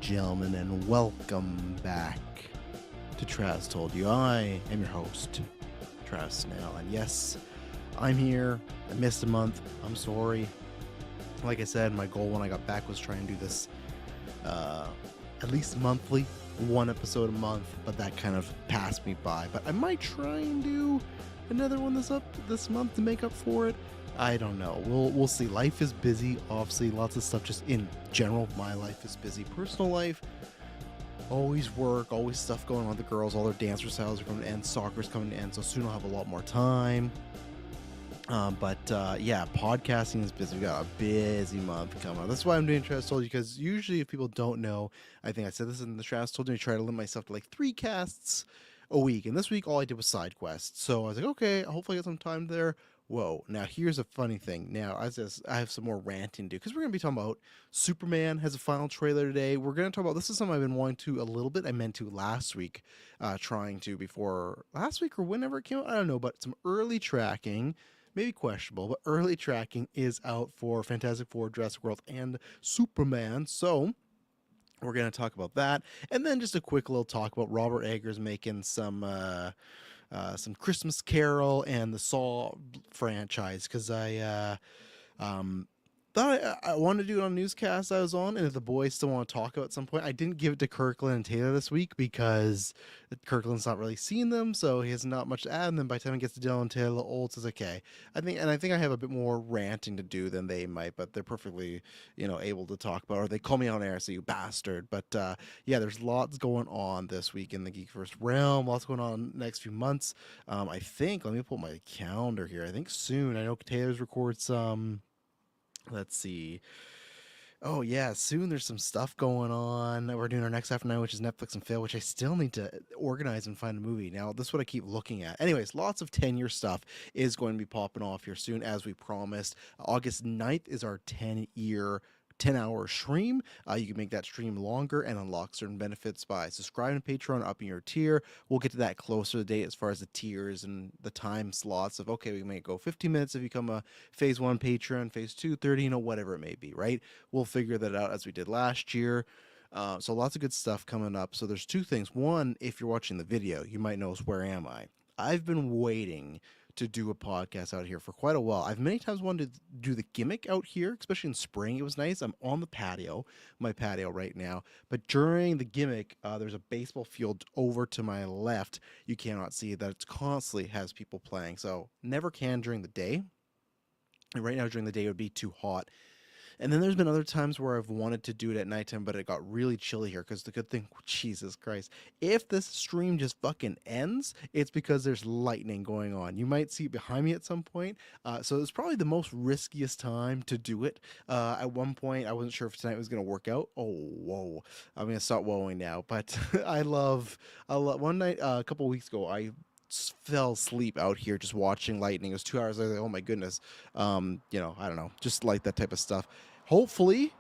and gentlemen, and welcome back to Travis Told You. I am your host, Travis Snell, and yes, I'm here. I missed a month. I'm sorry. Like I said, my goal when I got back was try and do this at least monthly, one episode a month, but that kind of passed me by. But I might try and do another one this month to make up for it. I don't know. We'll see. Life is busy, obviously. Lots of stuff just in general. My life is busy. Personal life, always work, always stuff going on with the girls. All their dance recitals are coming to end. Soccer's coming to end, so soon I'll have a lot more time. But yeah, podcasting is busy. We got a busy month coming up. That's why I'm doing Travis Told You, because usually if people don't know, I think I said this in the Travis Told You, I try to limit myself to like 3 casts a week. And this week, all I did was side quests. So I was like, okay, hopefully I get some time there. Whoa. Now, here's a funny thing. Now, I have some more ranting to do, because we're going to be talking about Superman has a final trailer today. We're going to talk about, this is something I've been wanting to a little bit. I meant to last week, trying to before last week or whenever it came out. I don't know, but some early tracking, maybe questionable, but early tracking is out for Fantastic Four, Jurassic World, and Superman. So we're going to talk about that. And then just a quick little talk about Robert Eggers making some Christmas Carol and the Saw franchise, because thought I wanted to do it on a newscast I was on, and if the boys still want to talk about it at some point. I didn't give it to Kirkland and Taylor this week because Kirkland's not really seen them, so he has not much to add. And then by the time it gets to Dylan and Taylor, old says okay. I think I have a bit more ranting to do than they might, but they're perfectly able to talk about. Or they call me on air, so you bastard. But yeah, there's lots going on this week in the Geekverse realm. Lots going on next few months. I think let me pull my calendar here. I think soon. I know Taylor's records some. Let's see. Oh yeah, soon there's some stuff going on. We're doing our next after 9, which is Netflix and Fail, which I still need to organize and find a movie. Now, this is what I keep looking at. Anyways, lots of 10-year stuff is going to be popping off here soon, as we promised. August 9th is our 10-hour stream. You can make that stream longer and unlock certain benefits by subscribing to Patreon, upping your tier. We'll get to that closer to the date as far as the tiers and the time slots of, okay, we may go 15 minutes if you become a phase 1 Patreon, phase 2, 30, whatever it may be, right? We'll figure that out as we did last year. So lots of good stuff coming up. So there's 2 things. One, if you're watching the video, you might notice, where am I? I've been waiting to do a podcast out here for quite a while. I've many times wanted to do the gimmick out here, especially in spring. It was nice. I'm on the patio, my patio right now. But during the gimmick, there's a baseball field over to my left. You cannot see that it constantly has people playing. So never can during the day. And right now during the day it would be too hot. And then there's been other times where I've wanted to do it at nighttime, but it got really chilly here. Because the good thing, Jesus Christ, if this stream just fucking ends, it's because there's lightning going on. You might see it behind me at some point. So it's probably the most riskiest time to do it. At one point, I wasn't sure if tonight was going to work out. Oh, whoa. I'm going to stop woeing now. But I love, one night, a couple weeks ago, I fell asleep out here just watching lightning. It was 2 hours. I was like, oh my goodness. I don't know, just like that type of stuff. Hopefully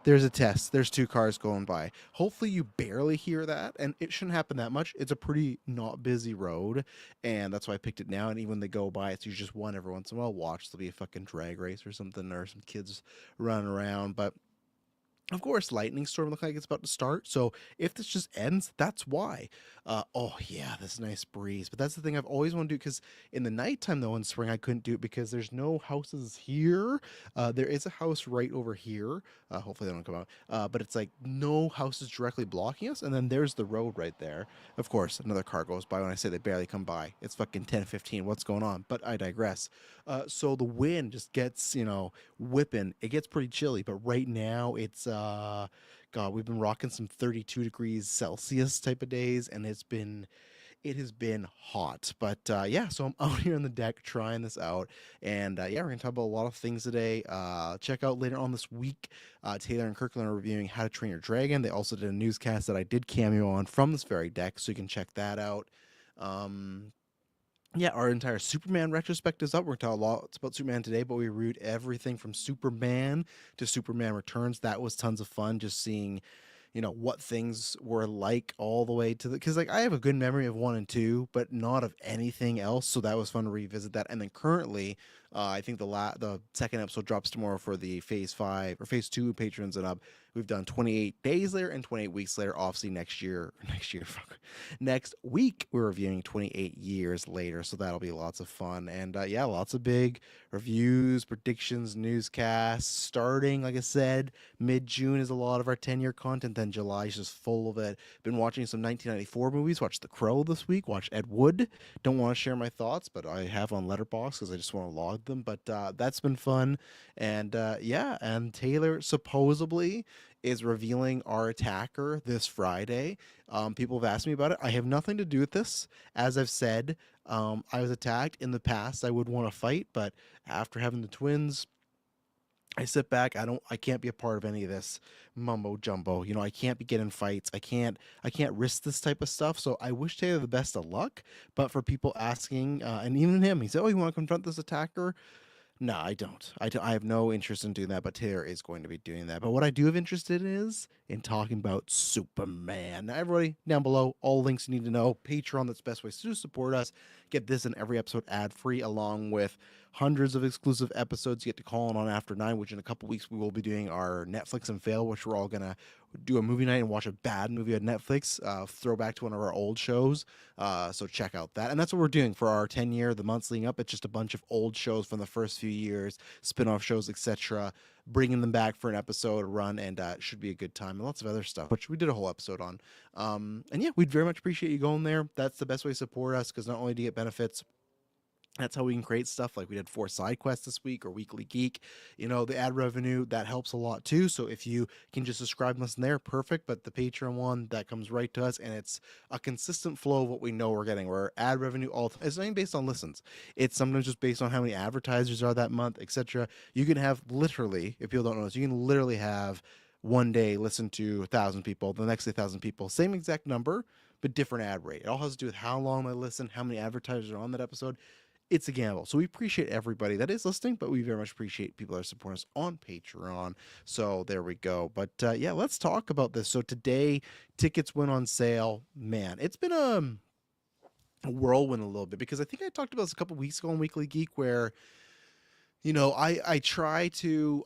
there's a test. There's 2 cars going by. Hopefully you barely hear that, and it shouldn't happen that much. It's a pretty not busy road, and that's why I picked it now. And even when they go by, it's usually just one every once in a while. Watch, there'll be a fucking drag race or something, or some kids running around. But of course, lightning storm looks like it's about to start. So if this just ends, that's why. Oh yeah, this nice breeze. But that's the thing I've always wanted to do, because in the nighttime though, in spring, I couldn't do it because there's no houses here. There is a house right over here. Hopefully they don't come out. But it's like no houses directly blocking us. And then there's the road right there. Of course, another car goes by. When I say they barely come by, it's fucking 10:15. What's going on? But I digress. So the wind just gets, whipping. It gets pretty chilly. But right now it's God, we've been rocking some 32 degrees Celsius type of days, and it has been hot. But yeah, so I'm out here on the deck trying this out, and yeah, we're gonna talk about a lot of things today. Check out later on this week, Taylor and Kirkland are reviewing How to Train Your Dragon. They also did a newscast that I did cameo on from this very deck, so you can check that out. Yeah, our entire Superman retrospect is up. We're going to talk a lot about Superman today, but we reviewed everything from Superman to Superman Returns. That was tons of fun, just seeing, what things were like all the way to because like I have a good memory of 1 and 2, but not of anything else. So that was fun to revisit that. And then currently, I think the second episode drops tomorrow for the phase 2 patrons and up. We've done 28 days later and 28 weeks later. Obviously, next week, we're reviewing 28 years later. So that'll be lots of fun. And yeah, lots of big reviews, predictions, newscasts. Starting, like I said, mid-June is a lot of our 10-year content. Then July is just full of it. Been watching some 1994 movies. Watched The Crow this week. Watched Ed Wood. Don't want to share my thoughts, but I have on Letterboxd because I just want to log them. But that's been fun. And yeah, and Taylor supposedly is revealing our attacker this Friday. People have asked me about it. I have nothing to do with this. As I've said, I was attacked in the past. I would want to fight, but after having the twins, I sit back. I can't be a part of any of this mumbo jumbo. I can't be getting fights. I can't risk this type of stuff. So I wish Taylor the best of luck. But for people asking, and even him, he said, "Oh, you want to confront this attacker?" No, I don't. I have no interest in doing that, but Taylor is going to be doing that. But what I do have interest in is in talking about Superman. Now, everybody down below, all links you need to know. Patreon, that's the best way to support us. Get this and every episode ad-free, along with hundreds of exclusive episodes. You get to call on After 9, which in a couple weeks we will be doing our Netflix and fail, which we're all going to do a movie night and watch a bad movie on Netflix, throwback to one of our old shows. So check out that. And that's what we're doing for our 10-year, the months leading up. It's just a bunch of old shows from the first few years, spin-off shows, etc., bringing them back for an episode run, and it should be a good time. And lots of other stuff, which we did a whole episode on. And yeah, we'd very much appreciate you going there. That's the best way to support us, because not only do you get benefits, that's how we can create stuff. Like we did 4 side quests this week, or Weekly Geek. The ad revenue, that helps a lot too. So if you can just subscribe and listen there, perfect. But the Patreon one, that comes right to us, and it's a consistent flow of what we know we're getting. Where ad revenue, it's not even based on listens. It's sometimes just based on how many advertisers are that month, etc. You can have literally, if people don't know this, you can literally have one day listen to 1,000 people, the next day 1,000 people, same exact number, but different ad rate. It all has to do with how long they listen, how many advertisers are on that episode. It's a gamble. So we appreciate everybody that is listening, but we very much appreciate people that are supporting us on Patreon. So there we go. But yeah, let's talk about this. So today, tickets went on sale. Man, it's been a whirlwind a little bit, because I think I talked about this a couple weeks ago on Weekly Geek, where I try to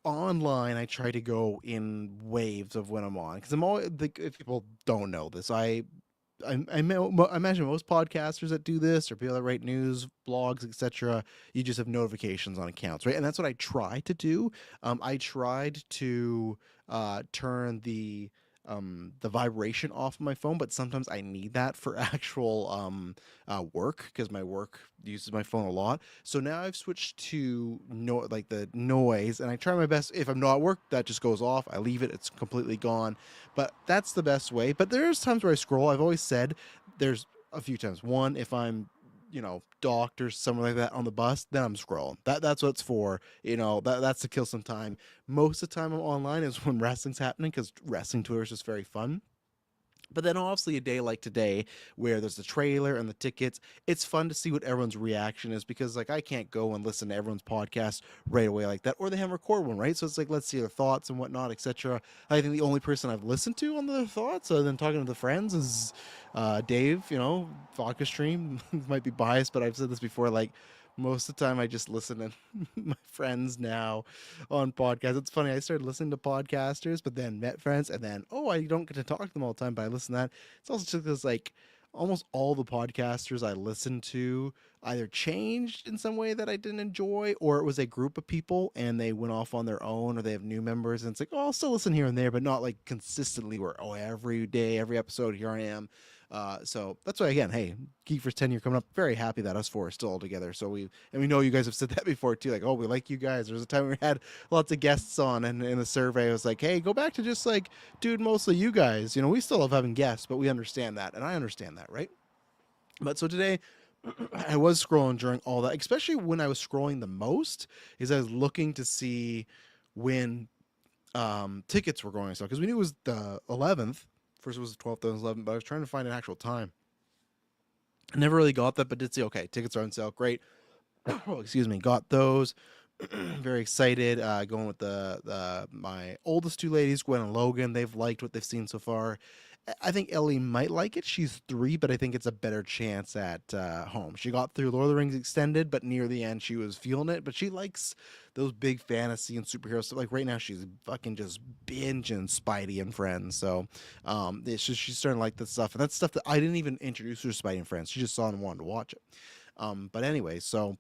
online, I try to go in waves of when I'm on, because I'm always, if people don't know this, I imagine most podcasters that do this, or people that write news, blogs, etc., you just have notifications on accounts, right? And that's what I try to do. I tried to turn the vibration off of my phone, but sometimes I need that for actual work, because my work uses my phone a lot. So now I've switched to the noise, and I try my best. If I'm not at work, that just goes off. I leave it; it's completely gone. But that's the best way. But there's times where I scroll. I've always said there's a few times. One, if I'm docked or something like that on the bus, then I'm scrolling. That's what it's for. That's to kill some time. Most of the time I'm online is when wrestling's happening, because wrestling Twitter is just very fun. But then obviously a day like today, where there's the trailer and the tickets, it's fun to see what everyone's reaction is, because I can't go and listen to everyone's podcast right away like that, or they haven't recorded one, right? So it's let's see their thoughts and whatnot, etc. I think the only person I've listened to on their thoughts, other than talking to the friends, is Dave. Vodka Stream. Might be biased, but I've said this before. Most of the time I just listen to my friends now on podcasts. It's funny, I started listening to podcasters, but then met friends, and then I don't get to talk to them all the time, but I listen to that. It's also just because almost all the podcasters I listened to either changed in some way that I didn't enjoy, or it was a group of people and they went off on their own, or they have new members, and it's I'll still listen here and there, but not consistently where every day, every episode, here I am. So that's why, again, hey, Geek for 10 year coming up. Very happy that us 4 are still all together. So we know you guys have said that before too. We like you guys. There was a time we had lots of guests on, and in the survey it was hey, go back to just dude, mostly you guys. We still love having guests, but we understand that, and I understand that, right? But so today, I was scrolling during all that, especially when I was scrolling the most, is I was looking to see when tickets were going on sale, because we knew it was the 11th. First it was the 12th, then it was 11th, but I was trying to find an actual time. I never really got that, but did see, okay, tickets are on sale. Great. Excuse me. Got those. Very excited. Going with my oldest 2 ladies, Gwen and Logan. They've liked what they've seen so far. I think Ellie might like it. She's 3, but I think it's a better chance at home. She got through Lord of the Rings Extended, but near the end she was feeling it. But she likes those big fantasy and superhero stuff. Like right now, she's fucking just binging Spidey and Friends. So she's starting to like this stuff, and that's stuff that I didn't even introduce her to Spidey and Friends. She just saw it and wanted to watch it. But anyway, so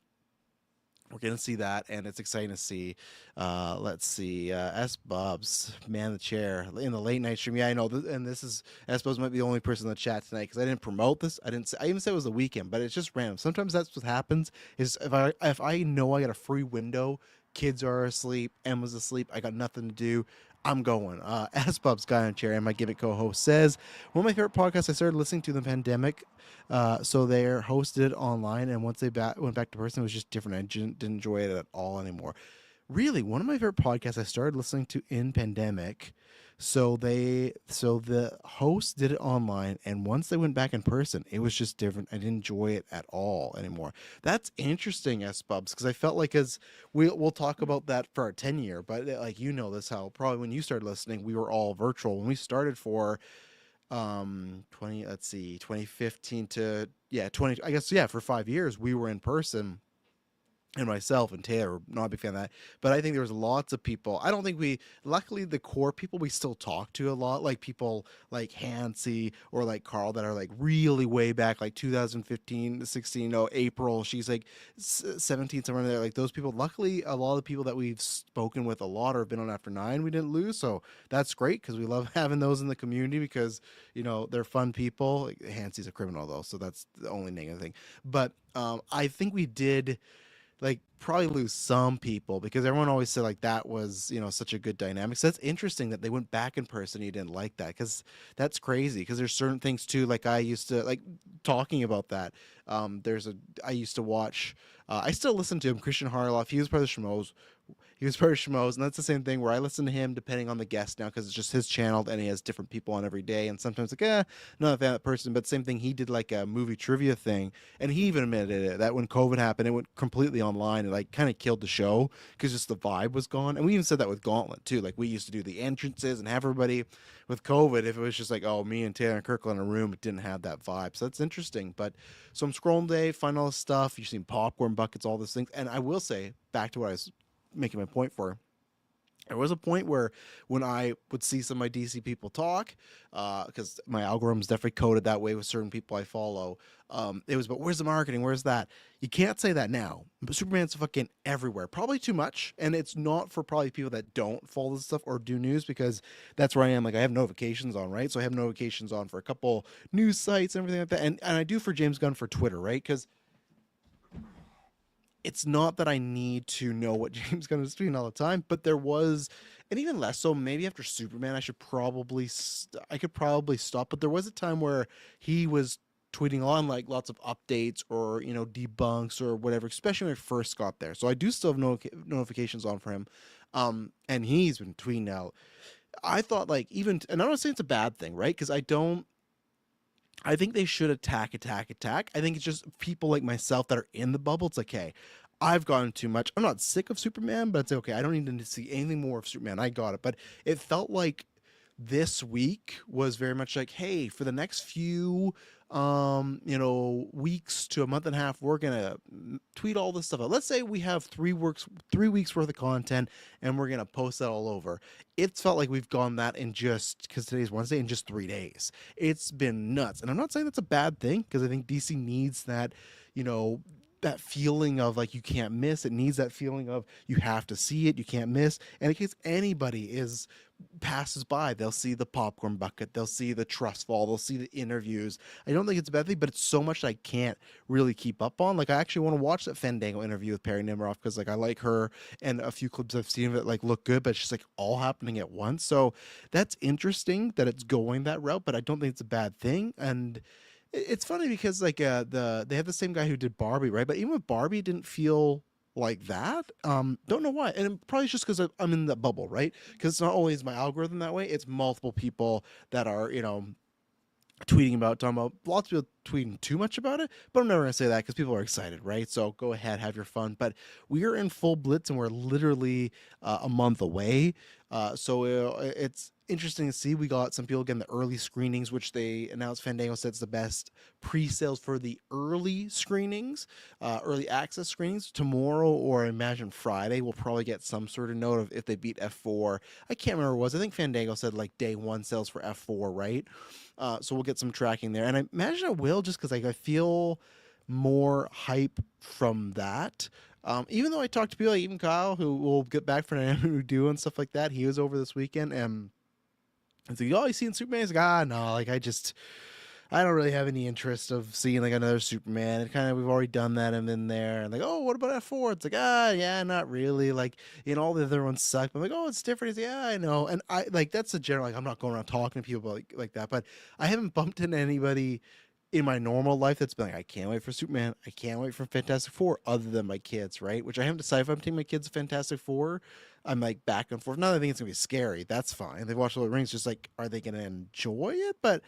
we're gonna see that, and it's exciting to see. Let's see, S Bubs man the chair in the late night stream. Yeah, I know, and this is S Bubs might be the only person in the chat tonight because I didn't promote this. I even said it was the weekend, but it's just random. Sometimes that's what happens. Is if I know I got a free window, kids are asleep, Emma's asleep, I got nothing to do. I'm going. S Bubs guy on chair and my Give It co-host says one of my favorite podcasts I started listening to in the pandemic. So they're hosted online, and once they went back to person, it was just different. I didn't enjoy it at all anymore. Really, one of my favorite podcasts I started listening to in pandemic. So the host did it online, and once they went back in person, it was just different. I didn't enjoy it at all anymore. That's interesting, S Bubs, because I felt like as we'll talk about that for our 10 year, but like this how probably when you started listening, we were all virtual when we started for 2015 to 20, I guess, for 5 years we were in person, and myself and Taylor, not a big fan of that. But I think there was lots of people. I don't think luckily the core people we still talk to a lot, like people like Hansi or like Carl that are like really way back, like 2015, 16, April, she's like 17, somewhere in there. Like those people, luckily a lot of the people that we've spoken with a lot or have been on After 9, we didn't lose. So that's great because we love having those in the community because, they're fun people. Like, Hansi's a criminal though, so that's the only negative thing. But I think we did like probably lose some people because everyone always said like that was such a good dynamic. So that's interesting that they went back in person. You didn't like that because that's crazy because there's certain things too, like I used to like talking about that. I used to watch, I still listen to him, Christian Harloff. He was part of the Schmoes. He was part of Schmoes, and that's the same thing where I listen to him depending on the guest now because it's just his channel and he has different people on every day. And sometimes like, not a fan of that person, but same thing. He did like a movie trivia thing, and he even admitted it that when COVID happened, it went completely online and like kind of killed the show because just the vibe was gone. And we even said that with Gauntlet too. Like we used to do the entrances and have everybody. With COVID, if it was just like, oh, me and Taylor and Kirkland in a room, it didn't have that vibe. So that's interesting. But so I'm scrolling today, find all this stuff. You've seen popcorn buckets, all these things. And I will say, back to what I was making my point for, there was a point where when I would see some of my DC people talk, because my algorithm's definitely coded that way with certain people I follow, it was, but where's the marketing? Where's that? You can't say that now. But Superman's fucking everywhere. Probably too much. And it's not for probably people that don't follow this stuff or do news, because that's where I am. Like I have notifications on, right? So I have notifications on for a couple news sites and everything like that. And I do for James Gunn for Twitter, right? Because it's not that I need to know what James Gunn is tweeting all the time, but there was, and even less so, maybe after Superman, I could probably stop. But there was a time where he was tweeting on like lots of updates or, debunks or whatever, especially when I first got there. So I do still have notifications on for him. And he's been tweeting out. I thought like even, and I'm not saying it's a bad thing, right? Because I think they should attack. I think it's just people like myself that are in the bubble. It's like, hey, I've gotten too much. I'm not sick of Superman, but it's okay. I don't need to see anything more of Superman. I got it. But it felt like this week was very much like, hey, for the next few weeks to a month and a half, we're gonna tweet all this stuff out. Let's say we have 3 weeks worth of content and we're gonna post that all over. It's felt like we've gone that in just, because today's Wednesday, in just 3 days. It's been nuts. And I'm not saying that's a bad thing, because I think DC needs that, that feeling of like you can't miss. It needs that feeling of you have to see it, you can't miss. And in case anybody passes by, they'll see the popcorn bucket, they'll see the trust fall, they'll see the interviews. I don't think it's a bad thing, but it's so much that I can't really keep up on. Like I actually want to watch that Fandango interview with Perry Nemiroff because like I like her, and a few clips I've seen of it like look good, but it's just like all happening at once. So that's interesting that it's going that route, but I don't think it's a bad thing. And it's funny because like they have the same guy who did Barbie, right? But even with Barbie, it didn't feel like that. Don't know why, and probably just because I'm in that bubble, right? Because it's not only is my algorithm that way, it's multiple people that are tweeting about, talking about, lots of people tweeting too much about it, but I'm never going to say that because people are excited, right? So go ahead, have your fun. But we are in full blitz and we're literally a month away. It's interesting to see. We got some people getting the early screenings, which they announced. Fandango said it's the best pre-sales for the early screenings, early access screenings. Tomorrow, or I imagine Friday, we'll probably get some sort of note of if they beat F4. I can't remember what it was. I think Fandango said like day one sales for F4, right? So we'll get some tracking there, and I imagine it will, just because like I feel more hype from that. Even though I talked to people like even Kyle, who will get back for an who do and stuff like that, he was over this weekend, and it's like, oh, you seen Superman? He's like, no, like I don't really have any interest of seeing like another Superman. It kind of, we've already done that and in there. And like, oh, what about F4? It's like, yeah, not really. Like, all the other ones suck. I'm like, oh, it's different. He's like, yeah, I know. And I like, that's a general, like, I'm not going around talking to people like that, but I haven't bumped into anybody in my normal life that's been like, I can't wait for Superman. I can't wait for Fantastic Four, other than my kids, right? Which I haven't decided if I'm taking my kids to Fantastic Four. I'm like back and forth. Not that I think it's gonna be scary. That's fine. They've watched Lord of the Rings. Just like, are they gonna enjoy it? But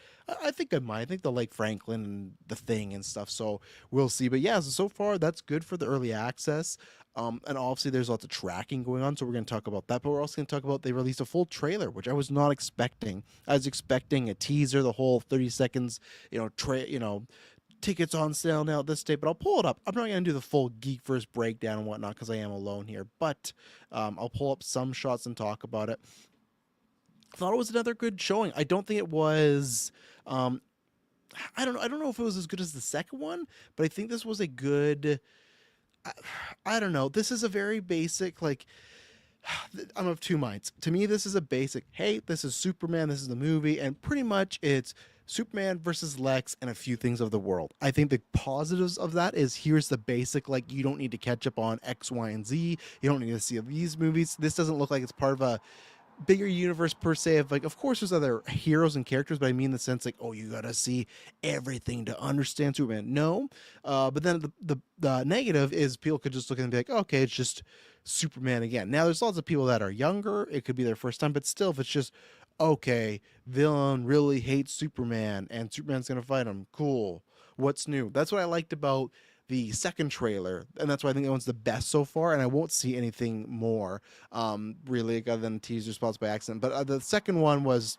I think I might. I think they'll like Franklin and the Thing and stuff. So we'll see. But yeah, so far that's good for the early access. And obviously there's lots of tracking going on, so we're going to talk about that. But we're also going to talk about they released a full trailer, which I was not expecting. I was expecting a teaser, the whole 30 seconds, tickets on sale now at this date. But I'll pull it up. I'm not going to do the full Geek First breakdown and whatnot because I am alone here. But I'll pull up some shots and talk about it. I thought it was another good showing. I don't think it was. I don't know if it was as good as the second one, but I think this was a good. I don't know. This is a very basic, like, I'm of two minds. To me, this is a basic, hey, this is Superman, this is the movie, and pretty much it's Superman versus Lex and a few things of the world. I think the positives of that is here's the basic, like, you don't need to catch up on X, Y, and Z. You don't need to see these movies. This doesn't look like it's part of a bigger universe per se of like, of course there's other heroes and characters, but I mean in the sense like, oh, you gotta see everything to understand Superman. No, but then the negative is people could just look and be like, okay, it's just Superman again. Now there's lots of people that are younger, it could be their first time, but still, if it's just okay, villain really hates Superman and Superman's gonna fight him, cool, what's new? That's what I liked about the second trailer, and that's why I think that one's the best so far, and I won't see anything more really other than teaser spots by accident. But the second one was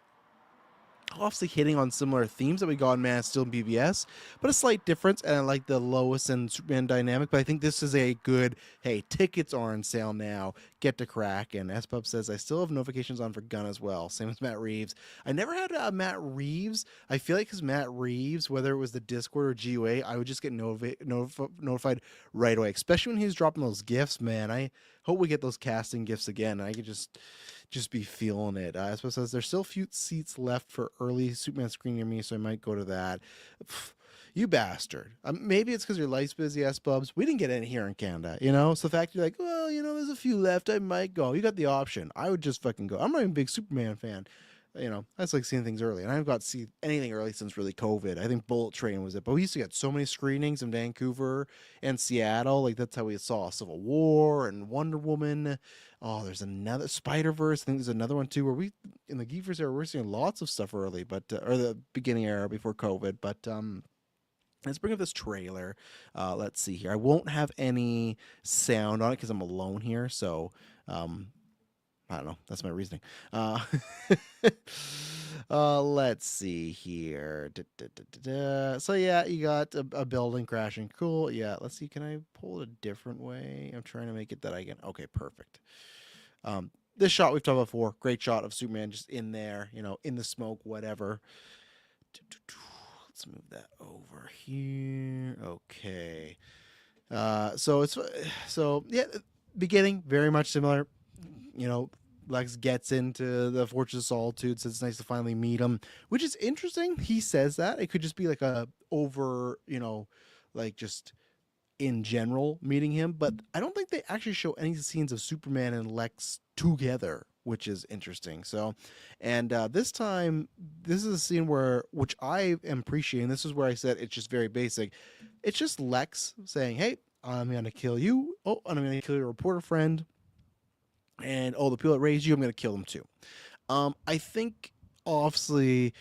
obviously hitting on similar themes that we got in Man of Steel and BVS, but a slight difference, and I like the Lois and Superman dynamic, but I think this is a good, hey, tickets are on sale now, get to crack. And S-Pub says, I still have notifications on for Gunn as well, same as Matt Reeves. I never had Matt Reeves. I feel like because Matt Reeves, whether it was the Discord or GUA, I would just get notified right away, especially when he was dropping those gifts, man. I hope we get those casting gifts again, and I could just be feeling it. I suppose says there's still a few seats left for early Superman screening near me, so I might go to that. You bastard. Maybe it's because your life's busy, S-Bubs. We didn't get any here in Canada, So the fact you're like, well, there's a few left, I might go. You got the option. I would just fucking go. I'm not even a big Superman fan. I just like seeing things early, and I haven't got to see anything early since really COVID. I think Bullet Train was it, but we used to get so many screenings in Vancouver and Seattle. Like that's how we saw Civil War and Wonder Woman. Oh, there's another Spider-Verse. I think there's another one too where we in the Geekverse era we're seeing lots of stuff early, but or the beginning era before COVID. But let's bring up this trailer. Let's see here. I won't have any sound on it because I'm alone here, so I don't know. That's my reasoning. Let's see here. So yeah, you got a building crashing. Cool. Yeah. Let's see. Can I pull it a different way? I'm trying to make it that I can. Okay, perfect. This shot we've talked about before. Great shot of Superman just in there, in the smoke, whatever. Let's move that over here. Okay. So yeah, beginning very much similar. Lex gets into the Fortress of Solitude, so it's nice to finally meet him, which is interesting. He says that it could just be like a over, like just in general meeting him, but I don't think they actually show any scenes of Superman and Lex together, which is interesting. So, and this time, this is a scene which I am appreciating. This is where I said it's just very basic. It's just Lex saying, "Hey, I'm gonna kill you. Oh, and I'm gonna kill your reporter friend." And the people that raised you, I'm going to kill them too. I think obviously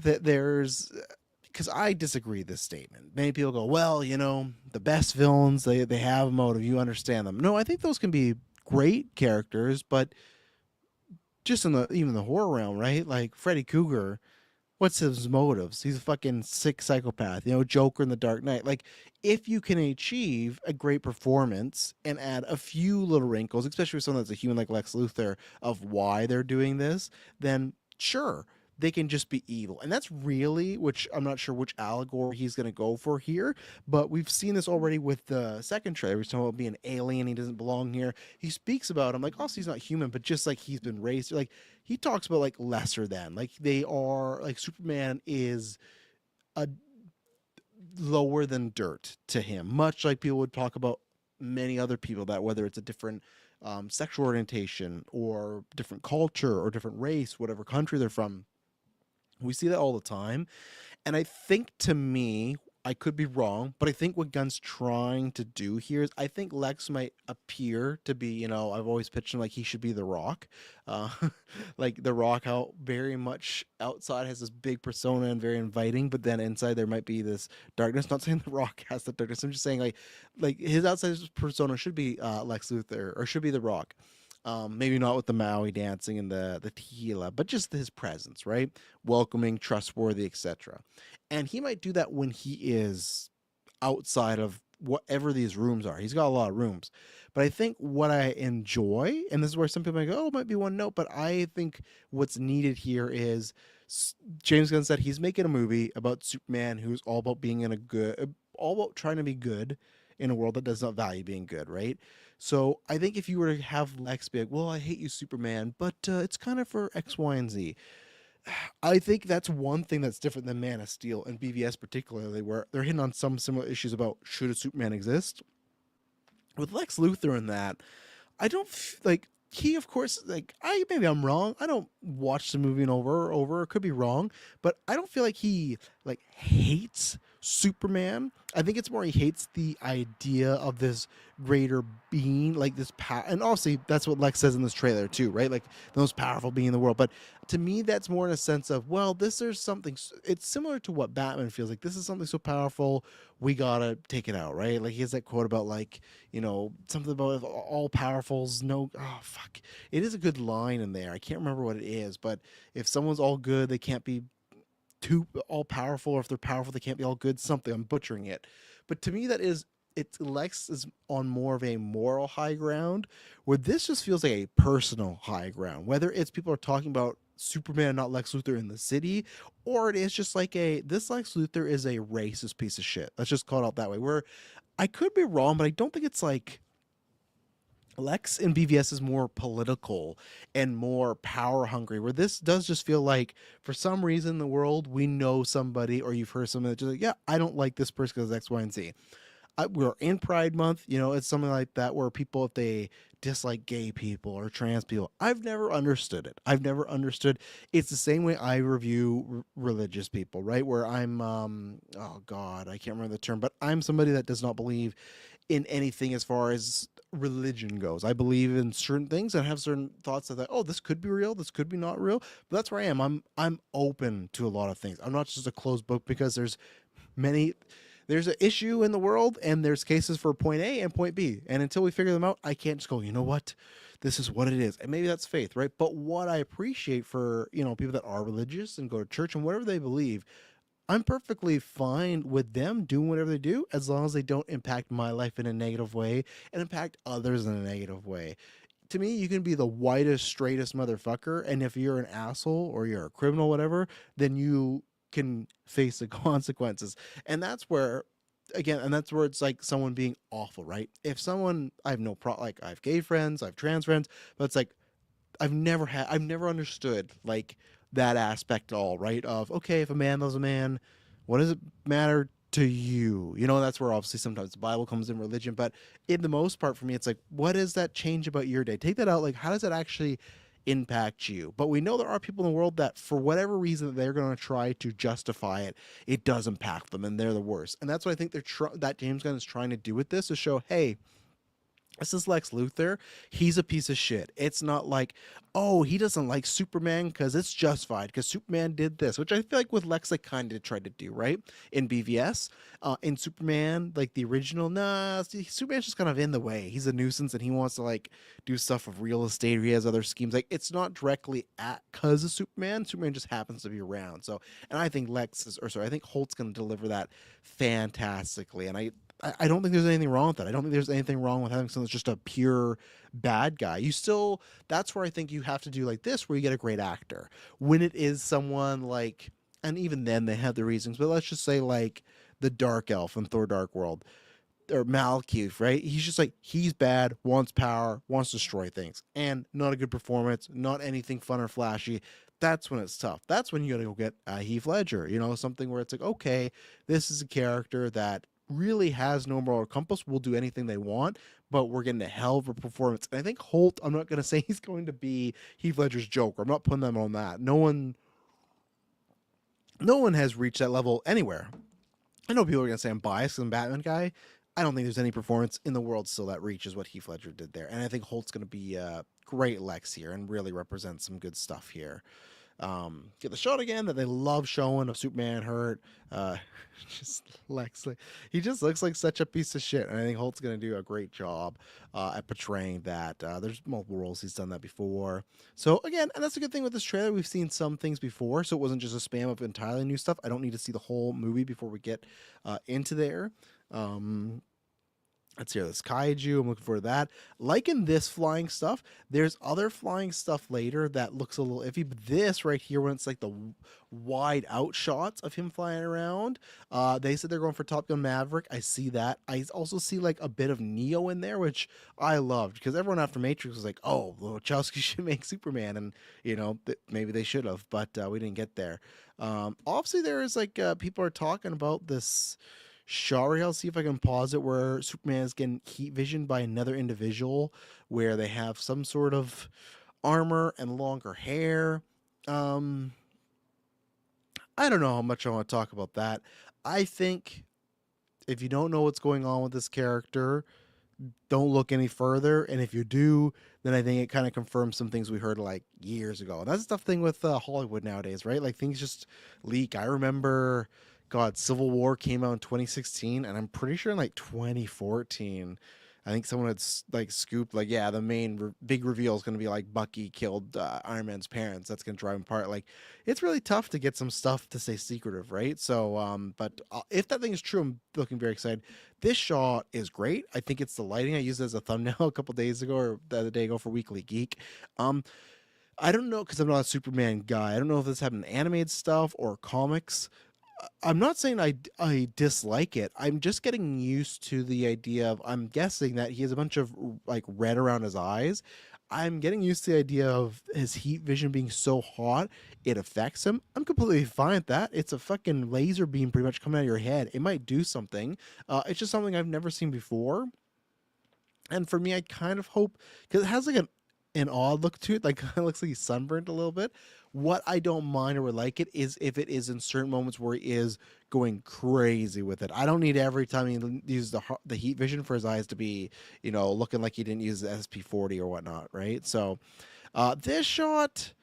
that there's because I disagree with this statement. Many people go, well, the best villains, they have a motive. You understand them. No, I think those can be great characters, but just in even the horror realm, right? Like Freddy Krueger, what's his motives? He's a fucking sick psychopath. Joker in the Dark Knight. Like, if you can achieve a great performance and add a few little wrinkles, especially with someone that's a human like Lex Luthor, of why they're doing this, then sure, they can just be evil. And that's really, which I'm not sure which allegory he's going to go for here, but we've seen this already with the second trailer. He's talking about being an alien, he doesn't belong here. He speaks about him like, oh, so he's not human, but just like he's been raised, like he talks about like lesser than, like they are, like Superman is a lower than dirt to him, much like people would talk about many other people, that whether it's a different sexual orientation or different culture or different race, whatever country they're from. We see that all the time. And I think, to me, I could be wrong, but I think what Gunn's trying to do here is, I think Lex might appear to be, I've always pitched him like he should be The Rock. Uh, like The Rock, how very much outside has this big persona and very inviting, but then inside there might be this darkness. Not saying The Rock has the darkness. I'm just saying like his outside persona should be Lex Luthor, or should be The Rock. Maybe not with the Maui dancing and the tequila, but just his presence, right? Welcoming, trustworthy, etc. And he might do that when he is outside of whatever these rooms are. He's got a lot of rooms. But I think what I enjoy, and this is where some people might go, oh, it might be one note, but I think what's needed here is, James Gunn said he's making a movie about Superman who's all about being all about trying to be good in a world that does not value being good, right? So I think if you were to have Lex be like, well, I hate you, Superman, but it's kind of for X, Y, and Z. I think that's one thing that's different than Man of Steel and BVS particularly, where they're hitting on some similar issues about should a Superman exist. With Lex Luthor in that, I don't like he, of course, like maybe I'm wrong. I don't watch the movie over. It could be wrong, but I don't feel like he like hates Superman. I think it's more he hates the idea of this greater being, like this power. And obviously, that's what Lex says in this trailer too, right? Like the most powerful being in the world. But to me, that's more in a sense of, well, there's something. It's similar to what Batman feels like. This is something so powerful, we gotta take it out, right? Like he has that quote about like, something about all powerfuls. No, oh fuck, it is a good line in there. I can't remember what it is, but if someone's all good, they can't be too all powerful, or if they're powerful, they can't be all good. Something, I'm butchering it, but to me, Lex is on more of a moral high ground, where this just feels like a personal high ground. Whether it's people are talking about Superman, not Lex Luthor in the city, or it is just like this Lex Luthor is a racist piece of shit. Let's just call it out that way. Where I could be wrong, but I don't think it's like Lex in BVS is more political and more power hungry, where this does just feel like, for some reason in the world, we know somebody, or you've heard something that's just like, yeah, I don't like this person because X, Y, and Z. We're in Pride Month, it's something like that, where people, if they dislike gay people or trans people, I've never understood it. I've never understood. It's the same way I review religious people, right? Where I'm, oh God, I can't remember the term, but I'm somebody that does not believe in anything as far as religion goes. I believe in certain things and have certain thoughts that, oh, this could be real, this could be not real. But that's where I am. I'm open to a lot of things. I'm not just a closed book, because there's an issue in the world, and there's cases for point A and point B. And until we figure them out, I can't just go, you know what? This is what it is. And maybe that's faith, right? But what I appreciate for, people that are religious and go to church and whatever they believe, I'm perfectly fine with them doing whatever they do, as long as they don't impact my life in a negative way and impact others in a negative way. To me, you can be the whitest, straightest motherfucker, and if you're an asshole or you're a criminal, whatever, then you can face the consequences. And that's where, again, it's like someone being awful, right? If someone, I have no problem, like I have gay friends, I have trans friends, but it's like, I've never understood like that aspect at all, right? Of, okay, if a man loves a man, what does it matter to you? That's where obviously sometimes the Bible comes in, religion, but in the most part for me, it's like, what does that change about your day? Take that out. Like, how does that actually impact you? But we know there are people in the world that, for whatever reason, they're going to try to justify it. It does impact them, and they're the worst. And that's what I think that James Gunn is trying to do with this, to show, hey, This is Lex Luthor. He's a piece of shit. It's not like, oh, he doesn't like Superman because it's justified because Superman did this, which I feel like with Lex they kind of tried to do, right? In BVS, in Superman, like the original, nah, Superman's just kind of in the way. He's a nuisance and he wants to like do stuff of real estate. Or he has other schemes. Like it's not directly at because of Superman. Superman just happens to be around. So, and I think I think Holt's going to deliver that fantastically. And I don't think there's anything wrong with that. I don't think there's anything wrong with having someone that's just a pure bad guy. You still, that's where I think you have to do like this, where you get a great actor. When it is someone like, and even then they have the reasons, but let's just say like the Dark Elf in Thor Dark World or Malekith, right? He's just like, he's bad, wants power, wants to destroy things, and not a good performance, not anything fun or flashy. That's when it's tough. That's when you gotta go get Heath Ledger, something where it's like, okay, this is a character that really has no moral compass, will do anything they want, but we're getting a hell of a performance. And I think Holt, I'm not going to say he's going to be Heath Ledger's Joker. I'm not putting them on that. No one has reached that level anywhere. I know people are going to say I'm biased because I'm a Batman guy. I don't think there's any performance in the world still that reaches what Heath Ledger did there. And I think Holt's going to be a great Lex here and really represent some good stuff here. Get the shot again that they love showing of Superman hurt. Just Lex, he just looks like such a piece of shit, and I think Holt's gonna do a great job at portraying that. There's multiple roles he's done that before, so again, and that's a good thing with this trailer. We've seen some things before, so it wasn't just a spam of entirely new stuff. I don't need to see the whole movie before we get into there. Let's hear this kaiju. I'm looking forward to that. Like in this flying stuff, there's other flying stuff later that looks a little iffy. But this right here, when it's like the wide out shots of him flying around, they said they're going for Top Gun Maverick. I see that. I also see like a bit of Neo in there, which I loved because everyone after Matrix was like, "Oh, Wachowski should make Superman," and maybe they should have, but we didn't get there. Obviously, there is like people are talking about this shot. I'll see if I can pause it where Superman is getting heat vision by another individual where they have some sort of armor and longer hair. I don't know how much I want to talk about that. I think if you don't know what's going on with this character, don't look any further. And if you do, then I think it kind of confirms some things we heard like years ago. And that's the tough thing with Hollywood nowadays, right? Like things just leak. I remember Civil War came out in 2016, and I'm pretty sure in like 2014, I think someone had like scooped like, yeah, the main big reveal is going to be like Bucky killed Iron Man's parents. That's going to drive him apart. Like, it's really tough to get some stuff to stay secretive, right? So, but if that thing is true, I'm looking very excited. This shot is great. I think it's the lighting. I used it as a thumbnail a couple days ago or the other day ago for Weekly Geek. I don't know because I'm not a Superman guy. I don't know if this happened in animated stuff or comics. I'm not saying I dislike it. I'm just getting used to the idea of, I'm guessing that he has a bunch of like red around his eyes. I'm getting used to the idea of his heat vision being so hot it affects him. I'm completely fine with that. It's a fucking laser beam pretty much coming out of your head. It might do something. It's just something I've never seen before. And for me, I kind of hope, because it has like an odd look to it, like it looks like he's sunburned a little bit. What I don't mind or would like it is if it is in certain moments where he is going crazy with it. I don't need every time he uses the heat vision for his eyes to be, looking like he didn't use the SP40 or whatnot, right? So this shot,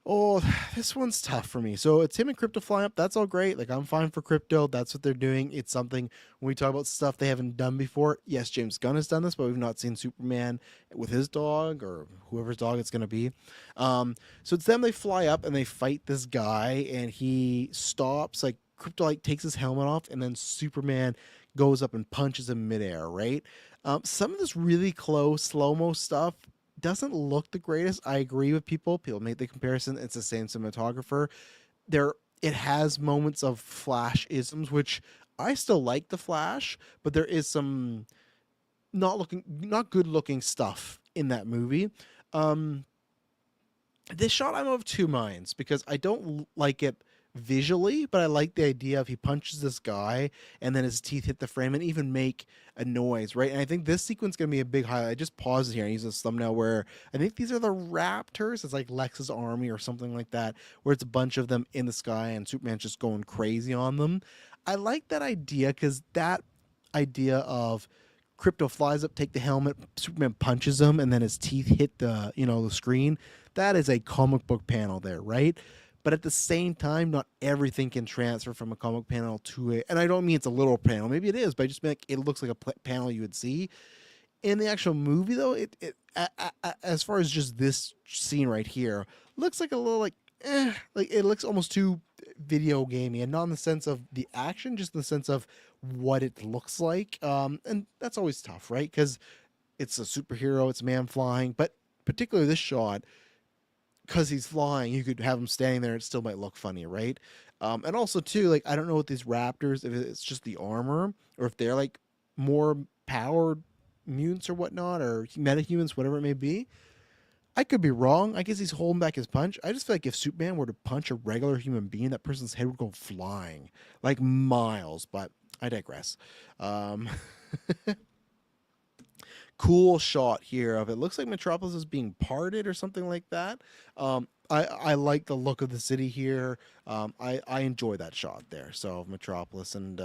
oh, this one's tough for me. So it's him and Crypto flying up. That's all great. Like, I'm fine for Crypto. That's what they're doing. It's something when we talk about stuff they haven't done before. Yes, James Gunn has done this, but we've not seen Superman with his dog or whoever's dog it's going to be. So it's them. They fly up and they fight this guy, and he stops. Like, Crypto takes his helmet off, and then Superman goes up and punches him midair, right? Some of this really close slow-mo stuff doesn't look the greatest. I agree with people. People make the comparison. It's the same cinematographer. It has moments of Flash isms, which I still like the Flash, but there is some not good looking stuff in that movie. This shot, I'm of two minds because I don't like it visually, but I like the idea of he punches this guy and then his teeth hit the frame and even make a noise, right? And I think this sequence is going to be a big highlight. I just paused here and use this thumbnail where I think these are the Raptors. It's like Lex's army or something like that, where it's a bunch of them in the sky and Superman's just going crazy on them. I like that idea because that idea of Crypto flies up, take the helmet, Superman punches him, and then his teeth hit the screen. That is a comic book panel there, right? But at the same time, not everything can transfer from a comic panel to a. And I don't mean it's a literal panel. Maybe it is, but I just mean like it looks like a panel you would see in the actual movie. Though as far as just this scene right here, looks like a little like it looks almost too video gamey, and not in the sense of the action, just in the sense of what it looks like. And that's always tough, right? Because it's a superhero, it's a man flying, but particularly this shot, because he's flying, you could have him standing there, it still might look funny, right? And also too, like I don't know what these raptors, if it's just the armor, or if they're like more powered mutants or whatnot, or metahumans, whatever it may be. I could be wrong. I guess he's holding back his punch. I just feel like if Superman were to punch a regular human being, that person's head would go flying like miles. But I digress. Um, cool shot here of it. Looks like Metropolis is being parted or something like that. I like the look of the city here. I enjoy that shot there. So Metropolis, and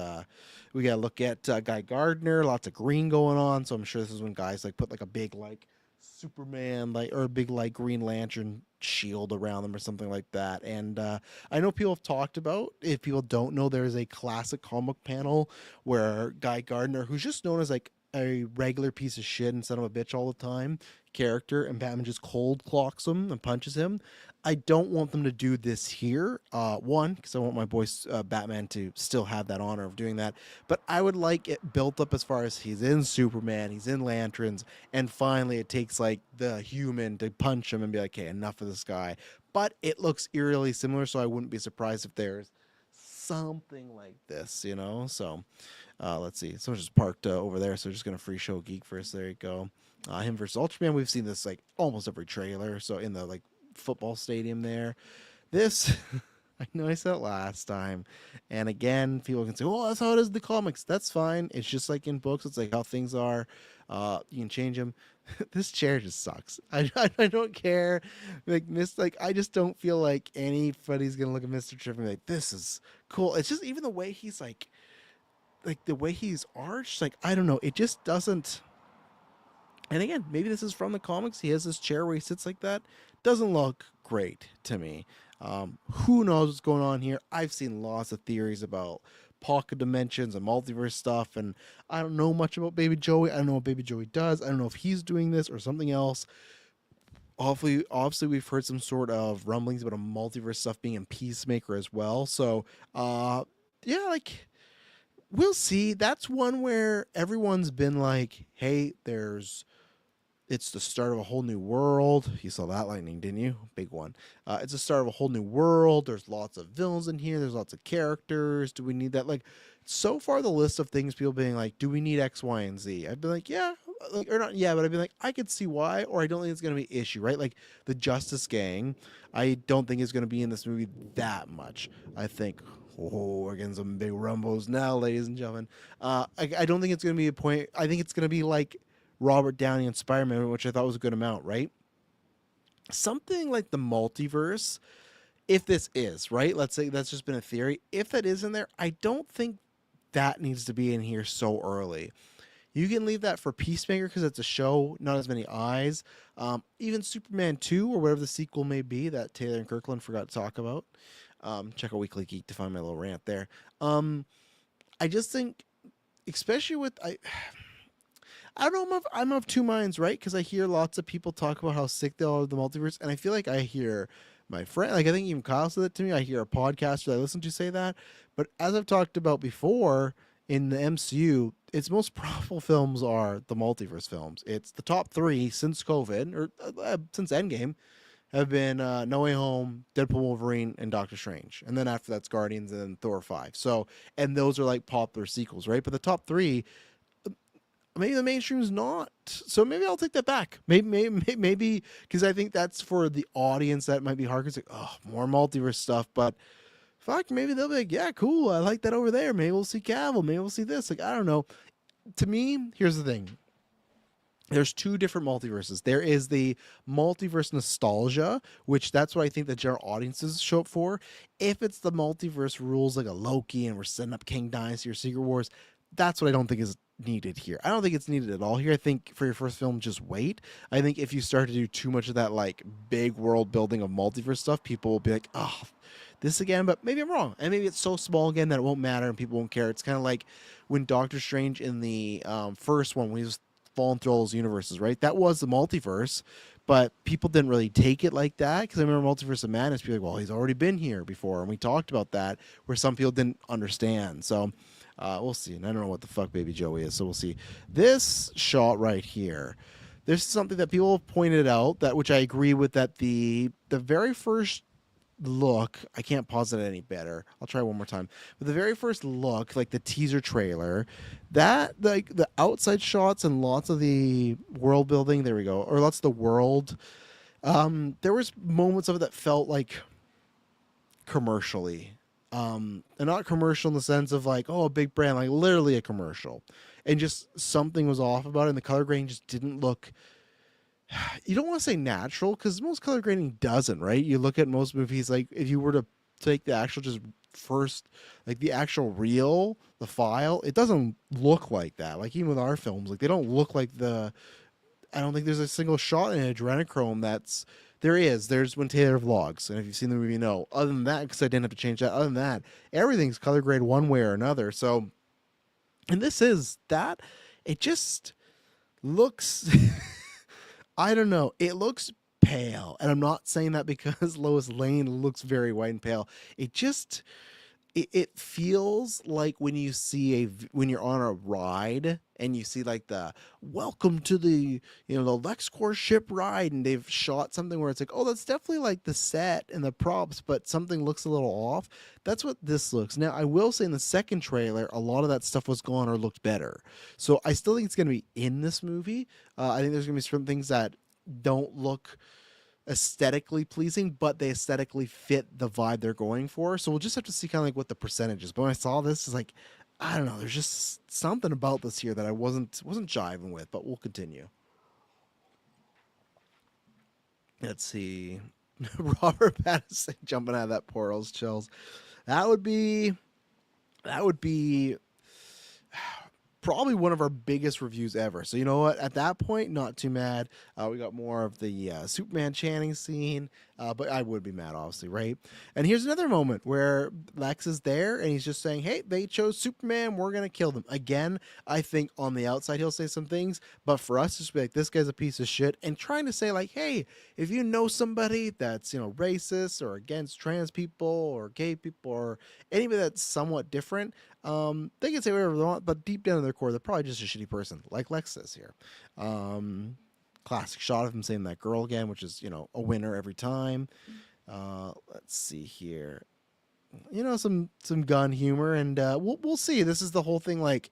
we gotta look at Guy Gardner. Lots of green going on. So I'm sure this is when guys like put like a big like Superman like or a big like Green Lantern shield around them or something like that. And I know people have talked about, if people don't know, there's a classic comic panel where Guy Gardner, who's just known as like a regular piece of shit and son of a bitch all the time character, and Batman just cold clocks him and punches him. I don't want them to do this here. One, because I want my boy Batman to still have that honor of doing that. But I would like it built up as far as he's in Superman, he's in Lanterns, and finally it takes like the human to punch him and be like, okay, enough of this guy. But it looks eerily similar, so I wouldn't be surprised if there's something like this, you know? So let's see. Someone just parked over there, so we're just going to free show Geek first. There you go. Him versus Ultraman. We've seen this like almost every trailer. So in the like football stadium there. This, I know I said it last time. And again, people can say, oh, that's how it is in the comics. That's fine. It's just like in books. It's like how things are. You can change them. This chair just sucks. I don't care. Like I just don't feel like anybody's going to look at Mr. Tripp and be like, this is cool. It's just even the way he's like the way he's arched, like, I don't know. It just doesn't. And again, maybe this is from the comics. He has this chair where he sits like that. Doesn't look great to me. Who knows what's going on here? I've seen lots of theories about pocket dimensions and multiverse stuff, and I don't know much about Baby Joey. I don't know what Baby Joey does. I don't know if he's doing this or something else. Obviously, we've heard some sort of rumblings about a multiverse stuff being in Peacemaker as well. So, yeah, like, we'll see. That's one where everyone's been like, hey, it's the start of a whole new world. You saw that lightning, didn't you? Big one. It's the start of a whole new world. There's lots of villains in here. There's lots of characters. Do we need that? Like, so far the list of things people being like, do we need X, Y, and Z? I'd be like, yeah. Like, or not, yeah, but I'd be like, I could see why, or I don't think it's going to be an issue, right? Like, the Justice Gang, I don't think is going to be in this movie that much. I think, we're getting some big rumbos now, ladies and gentlemen. I don't think it's going to be a point. I think it's going to be like Robert Downey and Spider-Man, which I thought was a good amount, right? Something like the multiverse, if this is, right? Let's say that's just been a theory. If that is in there, I don't think that needs to be in here so early. You can leave that for Peacemaker because it's a show, not as many eyes. Even Superman 2 or whatever the sequel may be that Taylor and Kirkland forgot to talk about. Check out Weekly Geek to find my little rant there. I just think, especially with... I don't know, I'm of two minds, right? Because I hear lots of people talk about how sick they are of the multiverse, and I feel like I hear my friend, like I think even Kyle said that to me. I hear a podcaster that I listen to say that. But as I've talked about before, in the MCU, its most profitable films are the multiverse films. It's the top three since COVID, or since Endgame, have been No Way Home, Deadpool, Wolverine, and Doctor Strange. And then after that's Guardians and then Thor 5. So, and those are like popular sequels, right? But the top three... maybe the mainstream's not. So maybe I'll take that back. Maybe because I think that's for the audience that might be hard. It's like, oh, more multiverse stuff. But fuck, maybe they'll be like, yeah, cool. I like that over there. Maybe we'll see Cavill. Maybe we'll see this. Like, I don't know. To me, here's the thing. There's two different multiverses. There is the multiverse nostalgia, which that's what I think the general audiences show up for. If it's the multiverse rules like a Loki and we're setting up King Dynasty or Secret Wars, that's what I don't think is needed here. I don't think it's needed at all here. I think for your first film, just wait. I think if you start to do too much of that like big world building of multiverse stuff, people will be like, oh, this again. But maybe I'm wrong, and maybe it's so small again that it won't matter and people won't care. It's kind of like when Doctor Strange in the first one, when he was falling through all those universes, right? That was the multiverse, but people didn't really take it like that because I remember Multiverse of Madness. People like, well, he's already been here before, and we talked about that, where some people didn't understand. So we'll see. And I don't know what the fuck Baby Joey is, so we'll see. This shot right here, there's something that people have pointed out that, which I agree with, that the very first look, I can't pause it any better. I'll try one more time. But the very first look, like the teaser trailer, that like the outside shots and lots of the world building, there we go, or lots of the world. There was moments of it that felt like commercially. And not commercial in the sense of like, oh, a big brand, like literally a commercial. And just something was off about it, and the color grading just didn't look, you don't want to say natural because most color grading doesn't, right? You look at most movies, like if you were to take the actual just first, like the actual reel, the file, it doesn't look like that. Like even with our films, like they don't look like the, I don't think there's a single shot in adrenochrome that's, there's when Taylor vlogs, and if you've seen the movie, you know. Other than that, because I didn't have to change that, other than that, everything's color grade one way or another. So, and this is that, it just looks, I don't know. It looks pale, and I'm not saying that because Lois Lane looks very white and pale. It just it feels like when you see when you're on a ride and you see like the welcome to the the LexCorp ship ride, and they've shot something where it's like, oh, that's definitely like the set and the props, but something looks a little off. That's what this looks. Now, I will say in the second trailer, a lot of that stuff was gone or looked better. So I still think it's going to be in this movie. I think there's going to be some things that don't look aesthetically pleasing, but they aesthetically fit the vibe they're going for. So we'll just have to see kind of like what the percentage is. But when I saw this, it's like, I don't know, there's just something about this here that I wasn't jiving with, but we'll continue. Let's see. Robert Pattinson jumping out of that portal's chills. That would be probably one of our biggest reviews ever. So you know what? At that point, not too mad. We got more of the Superman Channing scene, but I would be mad, obviously, right? And here's another moment where Lex is there, and he's just saying, hey, they chose Superman, we're going to kill them. Again, I think on the outside he'll say some things, but for us, just be like, this guy's a piece of shit, and trying to say, like, hey, if you know somebody that's, racist or against trans people or gay people or anybody that's somewhat different, they can say whatever they want, but deep down in their core, they're probably just a shitty person, like Lex says here. Classic shot of him saying that girl again, which is, a winner every time. Let's see here. Some gun humor, and we'll see. This is the whole thing, like,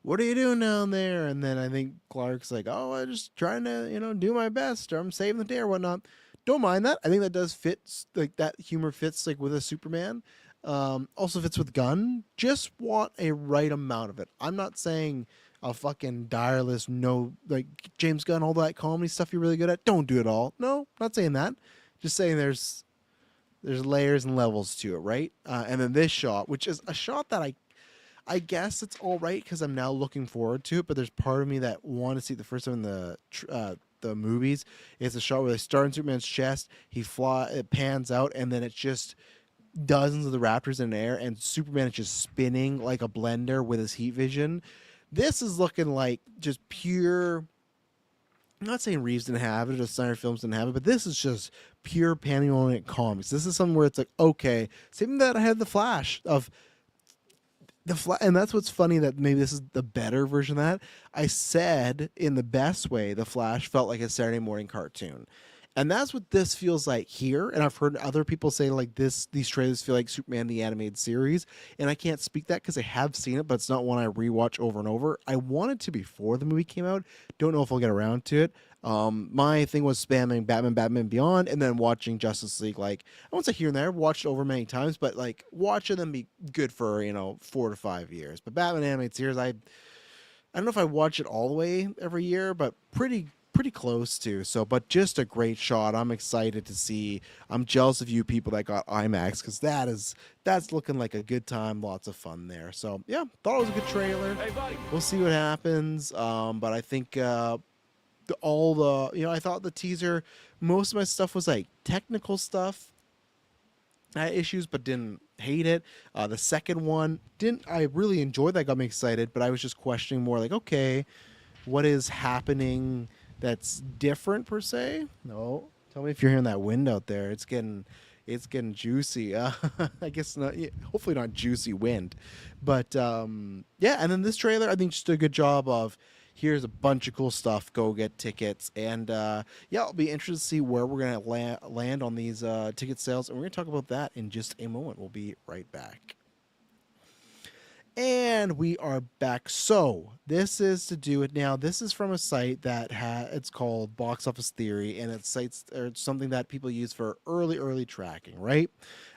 what are you doing down there? And then I think Clark's like, oh, I'm just trying to, do my best, or I'm saving the day or whatnot. Don't mind that. I think that does fit, like, that humor fits, like, with a Superman. Also fits with Gunn. Just want a right amount of it. I'm not saying a fucking direless, no, like James Gunn, all that comedy stuff you're really good at. Don't do it all. No, not saying that. Just saying there's layers and levels to it, right? And then this shot, which is a shot that I guess it's all right because I'm now looking forward to it. But there's part of me that want to see it the first time in the movies. It's a shot where they start in Superman's chest. It pans out, and then it's just dozens of the Raptors in the air, and Superman is just spinning like a blender with his heat vision. This is looking like just pure, I'm not saying Reeves didn't have it or Snyder Films didn't have it, but this is just pure Pantheonic comics. This is something where it's like, okay, same that I had the Flash of and that's what's funny, that maybe this is the better version of that. I said in the best way, the Flash felt like a Saturday morning cartoon. And that's what this feels like here. And I've heard other people say like these trailers feel like Superman the Animated Series. And I can't speak that because I have seen it, but it's not one I rewatch over and over. I wanted to before the movie came out. Don't know if I'll get around to it. My thing was spamming Batman Beyond, and then watching Justice League. Like, I won't say here and there, watched it over many times, but like watching them be good for 4 to 5 years. But Batman Animated Series, I don't know if I watch it all the way every year, but pretty pretty close to. So, but just a great shot. I'm excited to see. I'm jealous of you people that got IMAX because that's looking like a good time. Lots of fun there. So yeah, thought it was a good trailer. Hey, buddy. We'll see what happens. But I think all the I thought the teaser, most of my stuff was like technical stuff. I had issues, but didn't hate it. The second one didn't. I really enjoyed that. Got me excited, but I was just questioning more like, okay, what is happening that's different per se? No, tell me if you're hearing that wind out there. It's getting juicy. I guess not. Yeah, hopefully not juicy wind, but yeah. And then this trailer, I think, just did a good job of. Here's a bunch of cool stuff. Go get tickets, and yeah, I'll be interested to see where we're gonna land on these ticket sales, and we're gonna talk about that in just a moment. We'll be right back. And we are back. So this is to do it now. This is from a site that it's called Box Office Theory, and it's something that people use for early tracking, right?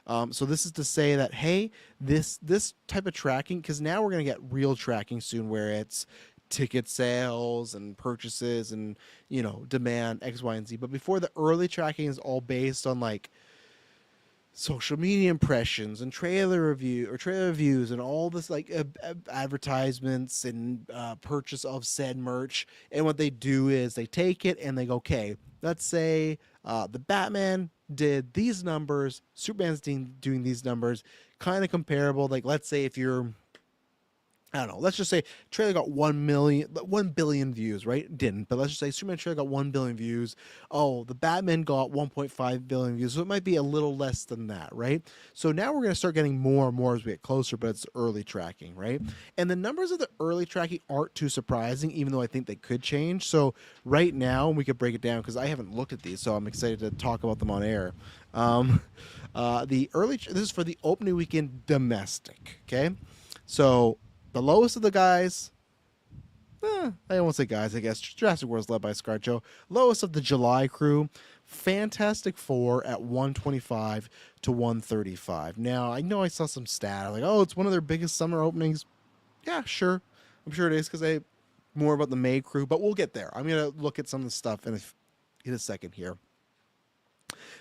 So this is to say that hey, this type of tracking, because now we're gonna get real tracking soon, where it's ticket sales and purchases and demand X, Y, and Z. But before, the early tracking is all based on like social media impressions and trailer reviews and all this like advertisements and purchase of said merch. And what they do is they take it and they go, okay, let's say the Batman did these numbers, Superman's doing these numbers, kind of comparable. Like, let's say if you're, I don't know, let's just say trailer got 1 billion views, right? It didn't, but let's just say Superman trailer got 1 billion views. Oh, the Batman got 1.5 billion views, so it might be a little less than that, right? So now we're going to start getting more and more as we get closer, but it's early tracking, right? And the numbers of the early tracking aren't too surprising, even though I think they could change. So right now, we could break it down because I haven't looked at these, so I'm excited to talk about them on air. This is for the opening weekend domestic, okay? So the lowest of the guys, I won't say guys, I guess. Jurassic World's led by ScarJo. Lowest of the July crew, Fantastic Four at 125 to 135. Now, I know I saw some stat like, oh, it's one of their biggest summer openings. Yeah, sure. I'm sure it is because more about the May crew, but we'll get there. I'm going to look at some of the stuff in a second here.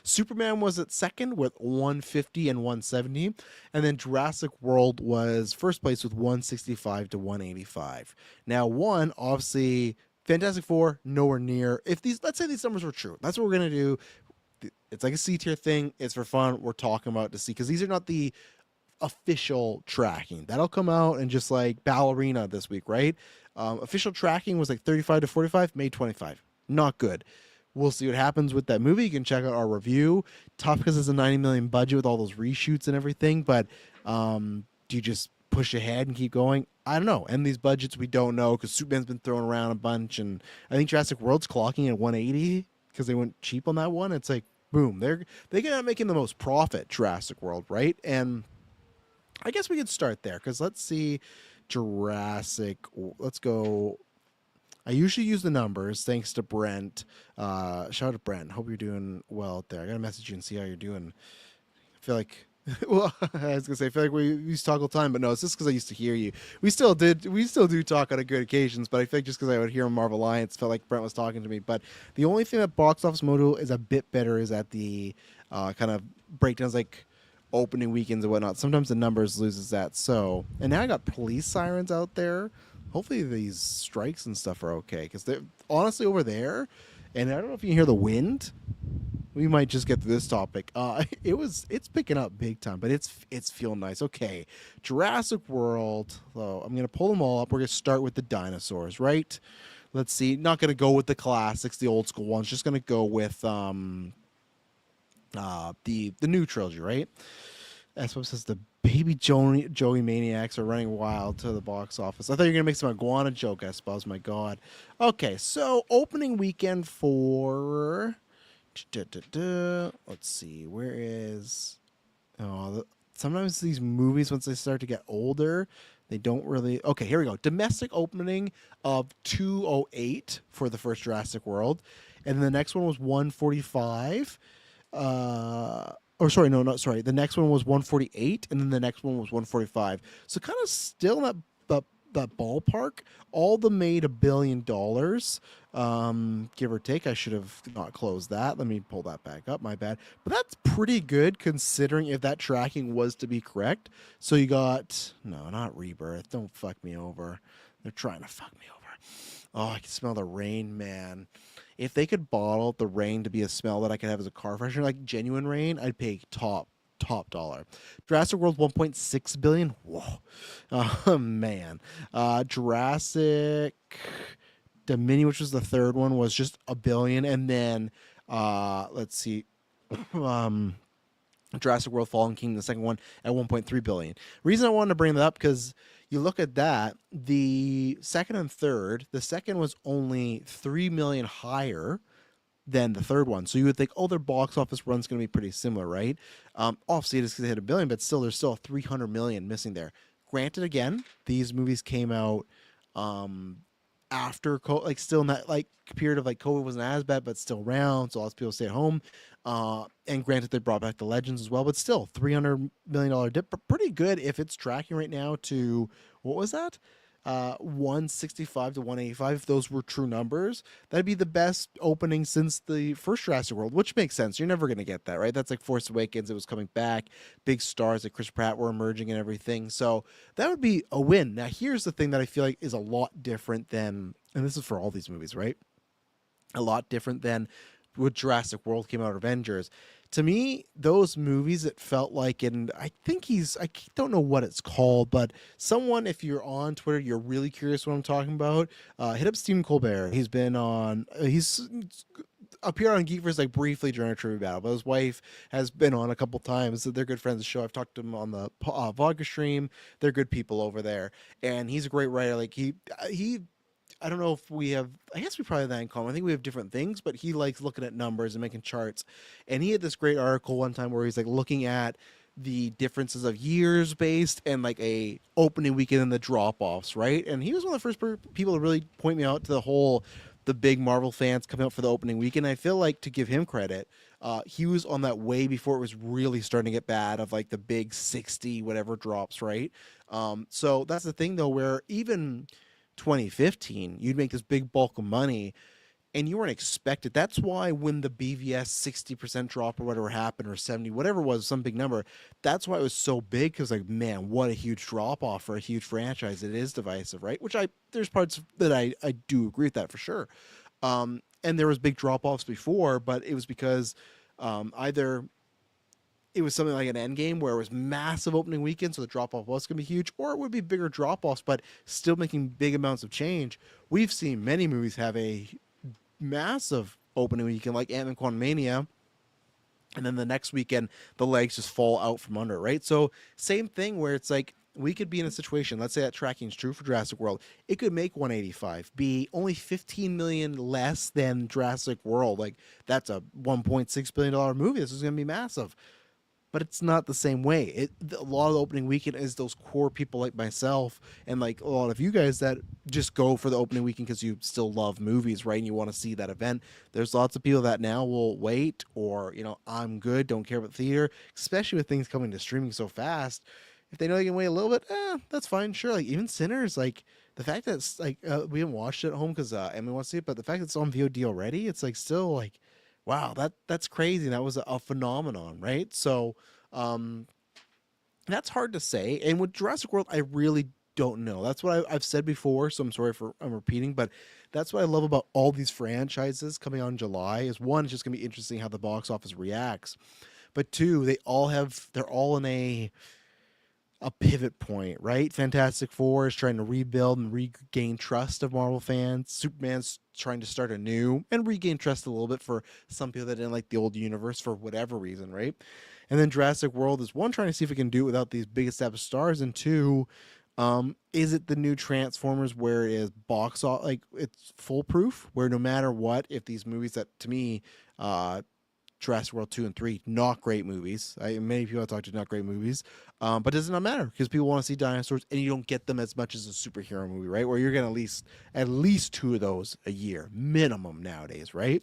Superman was at second with 150 and 170, and then Jurassic World was first place with 165 to 185. Now, obviously, Fantastic Four nowhere near. Let's say these numbers were true, that's what we're gonna do. It's like a C tier thing. It's for fun. We're talking about to see because these are not the official tracking that'll come out and just like Ballerina this week, right? Official tracking was like 35 to 45, made 25. Not good. We'll see what happens with that movie. You can check out our review. Tough because it's a $90 million budget with all those reshoots and everything. But do you just push ahead and keep going? I don't know. And these budgets we don't know because Superman's been thrown around a bunch. And I think Jurassic World's clocking at 180 because they went cheap on that one. It's like, boom. They get out making the most profit, Jurassic World, right? And I guess we could start there because let's see Jurassic. Let's go. I usually use the numbers, thanks to Brent. Shout out to Brent. Hope you're doing well out there. I got to message you and see how you're doing. I feel like, well, I was going to say, I feel like we used to talk all the time, but no, it's just because I used to hear you. We still do talk on good occasions, but I feel like just because I would hear on Marvel Alliance, felt like Brent was talking to me. But the only thing that Box Office Moto is a bit better is at the kind of breakdowns, like opening weekends and whatnot. Sometimes the numbers loses that. So, and now I got police sirens out there. Hopefully these strikes and stuff are okay because they're honestly over there, and I don't know if you can hear the wind. We might just get through this topic. It's picking up big time, but it's feeling nice. Okay, Jurassic World. So I'm gonna pull them all up. We're gonna start with the dinosaurs, right? Let's see. Not gonna go with the classics, the old school ones. Just gonna go with the new trilogy, right? That's what says the baby Joey maniacs are running wild to the box office. I thought you were going to make some iguana joke, I suppose. My God. Okay, so opening weekend for... Let's see. Where is... sometimes these movies, once they start to get older, they don't really... Okay, here we go. Domestic opening of 208 for the first Jurassic World. And then the next one was 145. The next one was 148, and then the next one was 145. So kind of still in that ballpark. All the made $1 billion. Give or take. I should have not closed that. Let me pull that back up. My bad. But that's pretty good considering if that tracking was to be correct. So you got no, not Rebirth. Don't fuck me over. They're trying to fuck me over. Oh, I can smell the rain, man. If they could bottle the rain to be a smell that I could have as a car freshener, like genuine rain, I'd pay top dollar. Jurassic World 1.6 billion. Whoa. Oh man. Jurassic Dominion, which was the third one, was just a billion, and then let's see, um, Jurassic World: Fallen Kingdom, the second one, at 1.3 billion. Reason I wanted to bring that up because you look at that, the second and third, the second was only 3 million higher than the third one. So you would think, oh, their box office run's going to be pretty similar, right? Obviously, it is because they hit a billion, but still, there's still 300 million missing there. Granted, again, these movies came out after like still in that like period of like COVID wasn't as bad, but still around, so lots of people stay at home. And granted, they brought back the Legends as well, but still $300 million dip, but pretty good if it's tracking right now to what was that? 165 to 185. If those were true numbers, that'd be the best opening since the first Jurassic World, which makes sense. You're never gonna get that, right? That's like Force Awakens. It was coming back, big stars like Chris Pratt were emerging and everything. So that would be a win. Now, here's the thing that I feel like is a lot different than, and this is for all these movies, right? A lot different than when Jurassic World came out, Avengers. To me, those movies, it felt like, and I think I don't know what it's called, but someone, if you're on Twitter, you're really curious what I'm talking about, hit up Stephen Colbert. He's appeared on Geekverse like briefly during a trivia battle, but his wife has been on a couple times. So they're good friends of the show. I've talked to him on the vodka stream. They're good people over there, and he's a great writer. Like he I don't know if we have, I guess we probably have that in common. I think we have different things, but he likes looking at numbers and making charts. And he had this great article one time where he's like looking at the differences of years based and like a opening weekend and the drop offs, right? And he was one of the first people to really point me out to the big Marvel fans coming out for the opening weekend. I feel like, to give him credit, he was on that way before it was really starting to get bad, of like the big 60 whatever drops, right? So that's the thing though, where even 2015, you'd make this big bulk of money and you weren't expected. That's why when the BVS 60% drop or whatever happened, or 70, whatever it was, some big number, that's why it was so big. Because like, man, what a huge drop off for a huge franchise. It is divisive, right? Which there's parts that I do agree with that for sure. And there was big drop offs before, but it was because either it was something like an Endgame where it was massive opening weekend, so the drop off was going to be huge, or it would be bigger drop offs, but still making big amounts of change. We've seen many movies have a massive opening weekend, like Ant-Man Quantumania, and then the next weekend the legs just fall out from under, right? So same thing where it's like, we could be in a situation, let's say that tracking is true for Jurassic World, it could make 185, be only 15 million less than Jurassic World. Like, that's a $1.6 billion movie. This is going to be massive. But it's not the same way. A lot of the opening weekend is those core people like myself and like a lot of you guys that just go for the opening weekend because you still love movies, right? And you want to see that event. There's lots of people that now will wait, or, I'm good, don't care about theater, especially with things coming to streaming so fast. If they know they can wait a little bit, that's fine, sure. Like, even Sinners, like, the fact that it's like, we haven't watched it at home because Emily wants to see it, but the fact that it's on VOD already, it's like still like, wow, that's crazy. That was a phenomenon, right? So that's hard to say. And with Jurassic World, I really don't know. That's what I've said before, so I'm sorry for I'm repeating, but that's what I love about all these franchises coming out in July. Is one, it's just gonna be interesting how the box office reacts, but two, they're all in a pivot point, right? Fantastic Four is trying to rebuild and regain trust of Marvel fans. Superman's trying to start anew and regain trust a little bit for some people that didn't like the old universe for whatever reason, right? And then Jurassic World is one, trying to see if it can do it without these big established stars, and two, is it the new Transformers where it is like it's foolproof, where no matter what, if these movies that to me, Jurassic World 2 and 3, not great movies. Many people I talk to, not great movies. But does it not matter? Because people want to see dinosaurs, and you don't get them as much as a superhero movie, right? Where you're going to at least two of those a year, minimum nowadays, right?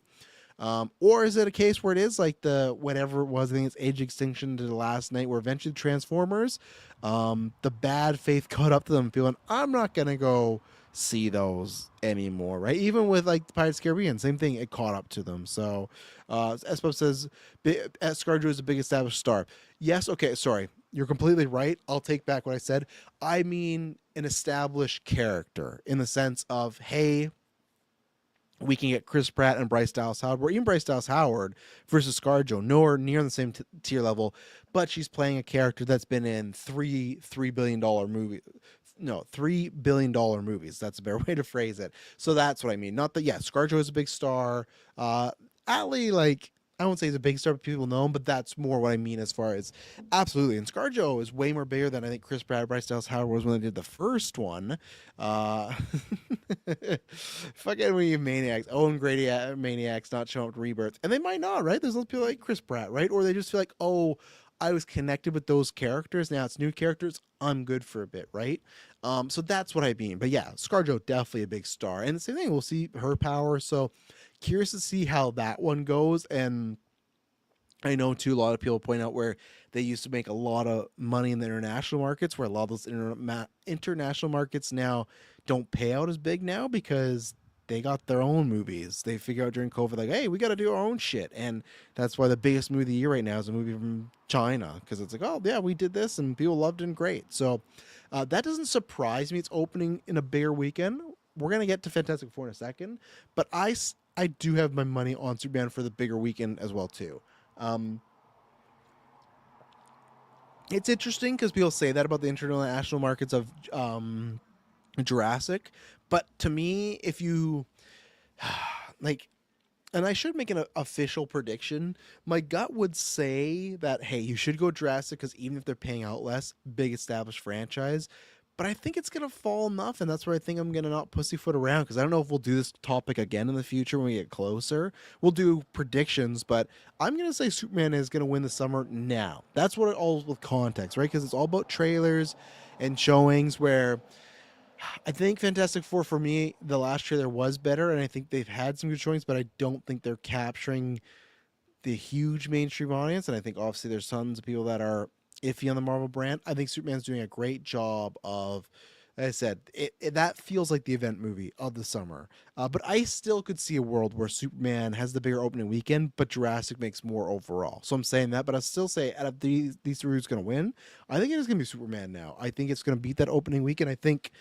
Or is it a case where it is like the whatever it was, I think it's Age of Extinction to the Last Night, where eventually Transformers, the bad faith caught up to them, feeling I'm not gonna go see those anymore, right? Even with like the Pirates of the Caribbean, same thing, it caught up to them. So, Espo says, ScarJo is a big established star. Yes, okay, sorry, you're completely right. I'll take back what I said. I mean an established character in the sense of, hey, we can get Chris Pratt and Bryce Dallas Howard, or even Bryce Dallas Howard versus ScarJo, nowhere near on the same tier level, but she's playing a character that's been in $3 billion movie. No, $3 billion movies. That's a better way to phrase it. So that's what I mean. Not that, yeah, ScarJo is a big star. Atlee, like, I won't say he's a big star, but people know him, but that's more what I mean as far as absolutely. And ScarJo is way more bigger than I think Chris Pratt, Bryce Dallas Howard was when they did the first one. Uh, fucking we maniacs, Owen Grady maniacs not showing up to Rebirth, and they might not, right? There's those people like Chris Pratt, right? Or they just feel like, oh, I was connected with those characters. Now it's new characters. I'm good for a bit, right? So that's what I mean. But yeah, ScarJo definitely a big star, and the same thing. We'll see her power. So curious to see how that one goes. And I know too, a lot of people point out where they used to make a lot of money in the international markets, where a lot of those international markets now don't pay out as big now because they got their own movies. They figure out during COVID, like, hey, we got to do our own shit. And that's why the biggest movie of the year right now is a movie from China, because it's like, oh, yeah, we did this and people loved it and great. So that doesn't surprise me. It's opening in a bigger weekend. We're going to get to Fantastic Four in a second, but I do have my money on Superman for the bigger weekend as well, too. Um, it's interesting because people say that about the international markets of Jurassic, but to me, if you like, and I should make an official prediction. My gut would say that, hey, you should go Jurassic because even if they're paying out less, big established franchise. But I think it's gonna fall enough, and that's where I think I'm gonna not pussyfoot around, because I don't know if we'll do this topic again in the future when we get closer. We'll do predictions, but I'm gonna say Superman is gonna win the summer now. That's what it all with context, right? Because it's all about trailers and showings. Where I think Fantastic Four for me, the last trailer was better, and I think they've had some good showings, but I don't think they're capturing the huge mainstream audience. And I think obviously there's tons of people that are iffy on the Marvel brand. I think Superman's doing a great job of, like I said, that feels like the event movie of the summer. But I still could see a world where Superman has the bigger opening weekend, but Jurassic makes more overall. So I'm saying that, but I still say out of these three who's going to win, I think it is going to be Superman now. I think it's going to beat that opening weekend. I think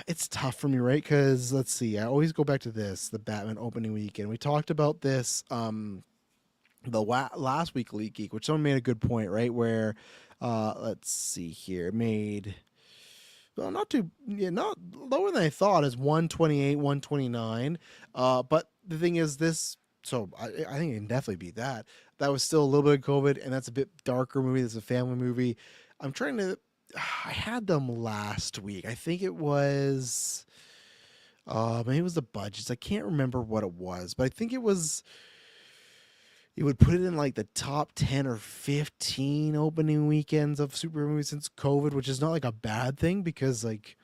it's tough for me, right? Because let's see, I always go back to this, the Batman opening weekend. We talked about this the last week League Geek, which someone made a good point, right? Where let's see here, made, well, not too, yeah, not lower than I thought, is 128, 129. But the thing is, this, so I think it can definitely beat that. That was still a little bit of COVID, and that's a bit darker movie. That's a family movie. I'm trying to. I had them last week. I think it was. Maybe it was the budgets. I can't remember what it was, but I think it was. It would put it in like the top 10 or 15 opening weekends of super movies since COVID, which is not like a bad thing because, like,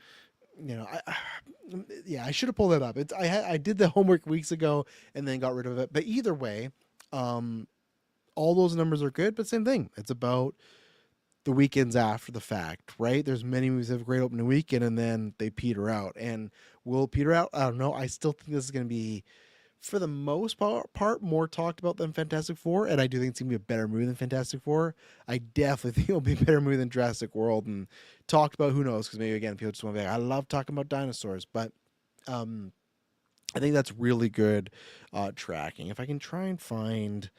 you know, yeah, I should have pulled that up. I did the homework weeks ago and then got rid of it. But either way, all those numbers are good. But same thing. It's about the weekends after the fact, right? There's many movies that have a great opening weekend and then they peter out. And will it peter out? I don't know. I still think this is going to be, for the most part, more talked about than Fantastic Four, and I do think it's gonna be a better movie than Fantastic Four. I definitely think it'll be a better movie than Jurassic World, and talked about, who knows, because maybe again people just want to be like, I love talking about dinosaurs, but I think that's really good tracking. If I can try and find,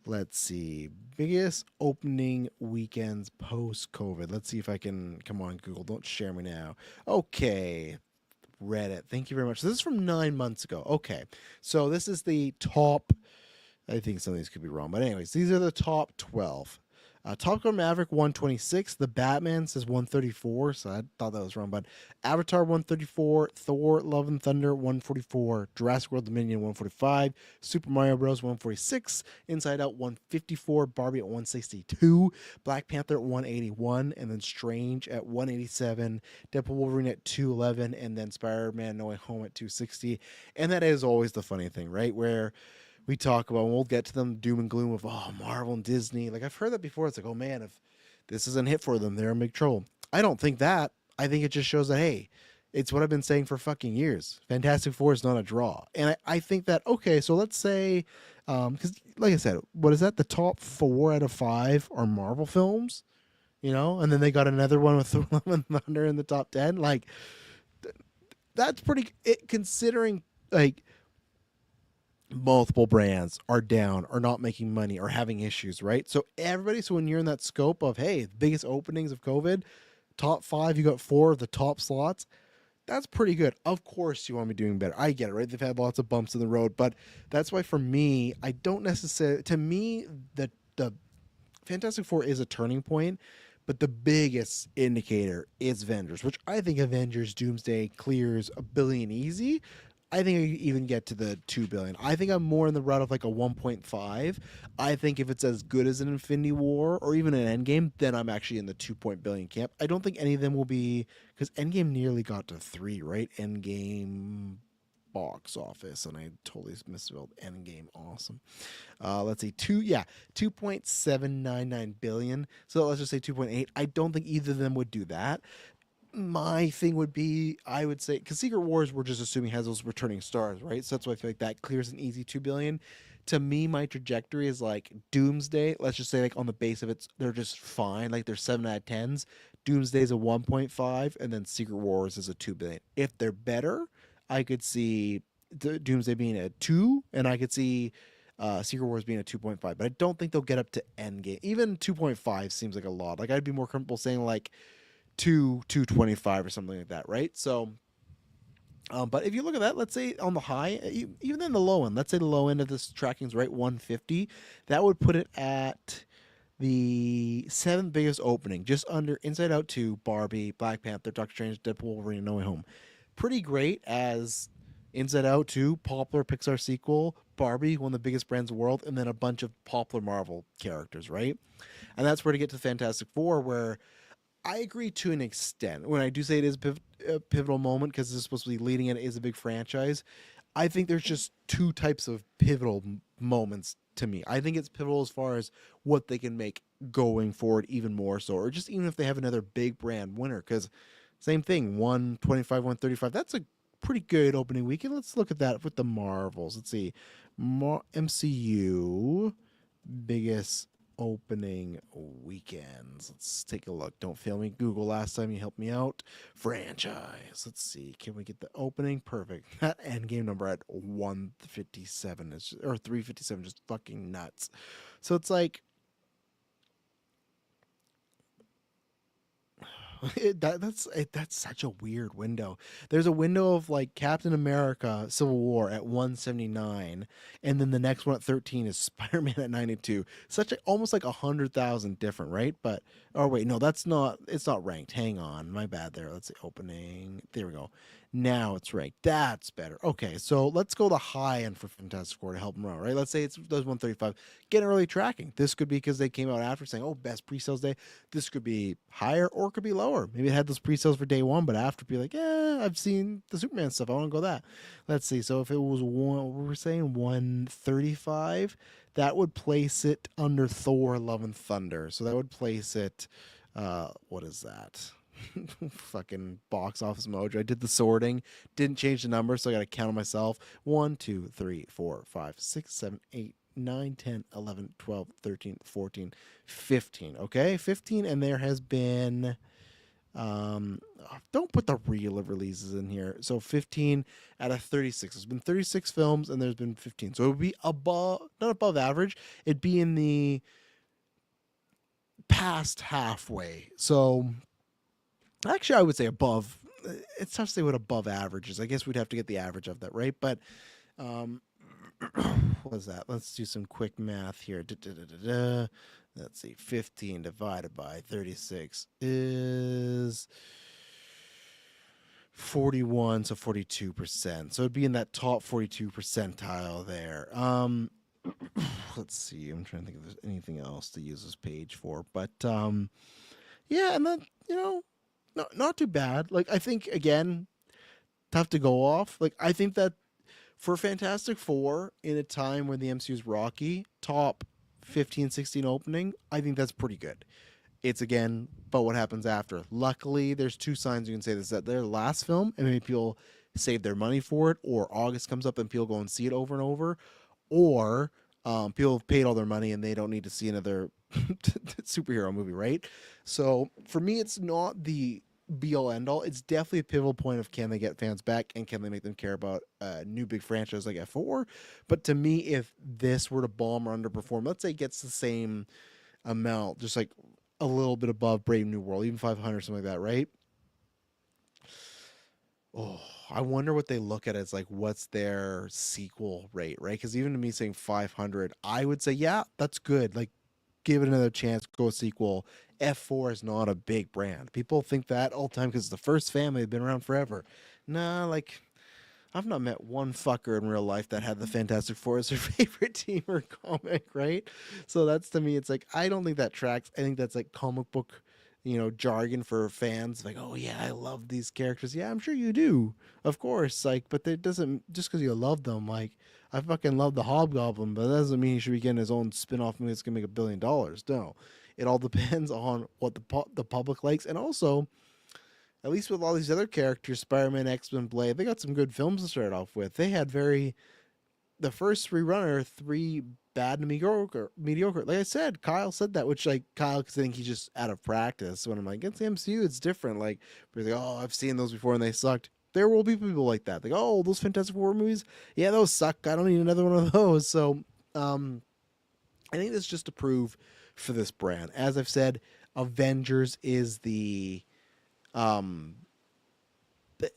let's see, biggest opening weekends post COVID. Let's see if I can, come on Google, don't share me now. Okay, Reddit. Thank you very much. This is from 9 months ago. Okay. So this is the top, I think some of these could be wrong, but anyways, these are the top 12. Top Gun Maverick 126. The Batman says 134, so I thought that was wrong. But Avatar 134, Thor Love and Thunder 144, Jurassic World Dominion 145, Super Mario Bros 146, Inside Out 154, Barbie at 162, Black Panther at 181, and then Strange at 187, Deadpool Wolverine at 211, and then Spider-Man No Way Home at 260. And that is always the funny thing, right? Where we talk about, and we'll get to them, doom and gloom of, oh, Marvel and Disney. Like, I've heard that before. It's like, oh man, if this isn't a hit for them, they're in big trouble. I don't think that. I think it just shows that, hey, it's what I've been saying for fucking years. Fantastic Four is not a draw. And I think that, okay, so let's say, because like I said, what is that? The top 4 out of 5 are Marvel films, and then they got another one with Thor: Love and Thunder in the top 10. Like, that's pretty, considering, like, multiple brands are down, are not making money, are having issues, right? So when you're in that scope of, hey, the biggest openings of COVID, top 5, you got 4 of the top slots. That's pretty good. Of course, you want to be doing better. I get it, right? They've had lots of bumps in the road, but that's why for me, I don't necessarily. To me, the Fantastic Four is a turning point, but the biggest indicator is Avengers, which I think Avengers Doomsday clears a billion easy. I think I even get to the 2 billion. I think I'm more in the route of like a 1.5. I think if it's as good as an Infinity War or even an Endgame, then I'm actually in the 2 billion camp. I don't think any of them will be, because Endgame nearly got to 3, right? Endgame box office, and I totally misspelled Endgame. Awesome. Let's see, 2.799 billion. So let's just say 2.8. I don't think either of them would do that. My thing would be, I would say, because Secret Wars, we're just assuming has those returning stars, right? So that's why I feel like that clears an easy 2 billion. To me, my trajectory is like Doomsday. Let's just say, like, on the base of it, they're just fine. Like, they're 7 out of 10s. Doomsday is a 1.5, and then Secret Wars is a 2 billion. If they're better, I could see Doomsday being a 2, and I could see Secret Wars being a 2.5. But I don't think they'll get up to Endgame. Even 2.5 seems like a lot. Like, I'd be more comfortable saying, like, 225 or something like that, right? So, but if you look at that, let's say on the high, even in the low end, let's say the low end of this tracking's right 150, that would put it at the 7th biggest opening, just under Inside Out 2, Barbie, Black Panther, Doctor Strange, Deadpool, Wolverine, No Way Home. Pretty great as Inside Out 2, popular Pixar sequel, Barbie, one of the biggest brands in the world, and then a bunch of popular Marvel characters, right? And that's where to get to Fantastic Four, where I agree to an extent. When I do say it is a pivotal moment, because this is supposed to be leading it is a big franchise, I think there's just 2 types of pivotal moments to me. I think it's pivotal as far as what they can make going forward even more so, or just even if they have another big brand winner, because same thing, 125, 135, that's a pretty good opening weekend. Let's look at that with the Marvels. Let's see. MCU biggest opening weekends. Let's take a look. Don't fail me, Google. Last time you helped me out. Franchise. Let's see. Can we get the opening? Perfect. That end game number at 157 is just, or 357, just fucking nuts. So it's like that's such a weird window. There's a window of like Captain America Civil War at 179, and then the next one at 13 is Spider-Man at 92. Such a, almost like 100,000 different, right? But oh wait, no, that's not, it's not ranked. Hang on, my bad there. Let's see, opening, there we go. Now it's ranked. That's better. Okay, so let's go the high end for Fantastic Four to help them out, right? Let's say it's those 135. Get early tracking. This could be because they came out after saying, oh, best pre-sales day. This could be higher or it could be lower. Maybe it had those pre-sales for day one, but after be like, yeah, I've seen the Superman stuff. I want to go that. Let's see. So if it was one, what we're saying 135, that would place it under Thor: Love and Thunder. So that would place it. What is that? Fucking box office mojo. I did the sorting, didn't change the number, so I got to count myself. 1, 2, 3, 4, 5, 6, 7, 8, 9, 10, 11, 12, 13, 14, 15. Okay, 15, and there has been. Don't put the real releases in here. So 15 out of 36. There's been 36 films, and there's been 15. So it would be above, not above average. It'd be in the past halfway. So. Actually, I would say above. It's tough to say what above average is. I guess we'd have to get the average of that, right? But what is that? Let's do some quick math here. Let's see. 15 divided by 36 is 41, so 42%. So it'd be in that top 42 percentile there. Let's see. I'm trying to think if there's anything else to use this page for. But yeah, and then, not too bad. Like, I think, again, tough to go off. Like, I think that For Fantastic Four, in a time when the MCU is rocky, top 15, 16 opening, I think that's pretty good. It's again, but what happens after? Luckily, there's two signs you can say this: that their last film, and maybe people save their money for it, or August comes up and people go and see it over and over, or people have paid all their money and they don't need to see another superhero movie, right? So for me, it's not the be all end all. It's definitely a pivotal point of can they get fans back and can they make them care about a new big franchise like F4. But to me, if this were to bomb or underperform, let's say it gets the same amount, just like a little bit above Brave New World, even 500, something like that, right? Oh, I wonder what they look at as like what's their sequel rate, right? Because even to me saying 500, I would say, yeah, that's good. Like, give it another chance, go sequel. F4 is not a big brand. People think that all the time because it's the first family, they've been around forever. Nah, like, I've not met one fucker in real life that had the Fantastic Four as their favorite team or comic, right? So that's to me, it's like I don't think that tracks. I think that's like comic book, jargon for fans. Like, oh yeah, I love these characters. Yeah, I'm sure you do, of course. Like, but it doesn't just because you love them. Like, I fucking love the Hobgoblin, but that doesn't mean he should be getting his own spin-off movie that's gonna make $1 billion. No, it all depends on what the public likes, and also at least with all these other characters, Spider-Man, X-Men, Blade, they got some good films to start off with. They had the first three runner, three bad and mediocre. Like I said, Kyle said that, which like Kyle could think he's just out of practice. When I'm like, against the MCU, it's different. Like, we're like, oh, I've seen those before and they sucked. There will be people like that. Like, oh, those Fantastic Four movies, yeah, those suck. I don't need another one of those. So, I think that's just to prove for this brand. As I've said, Avengers is the um th-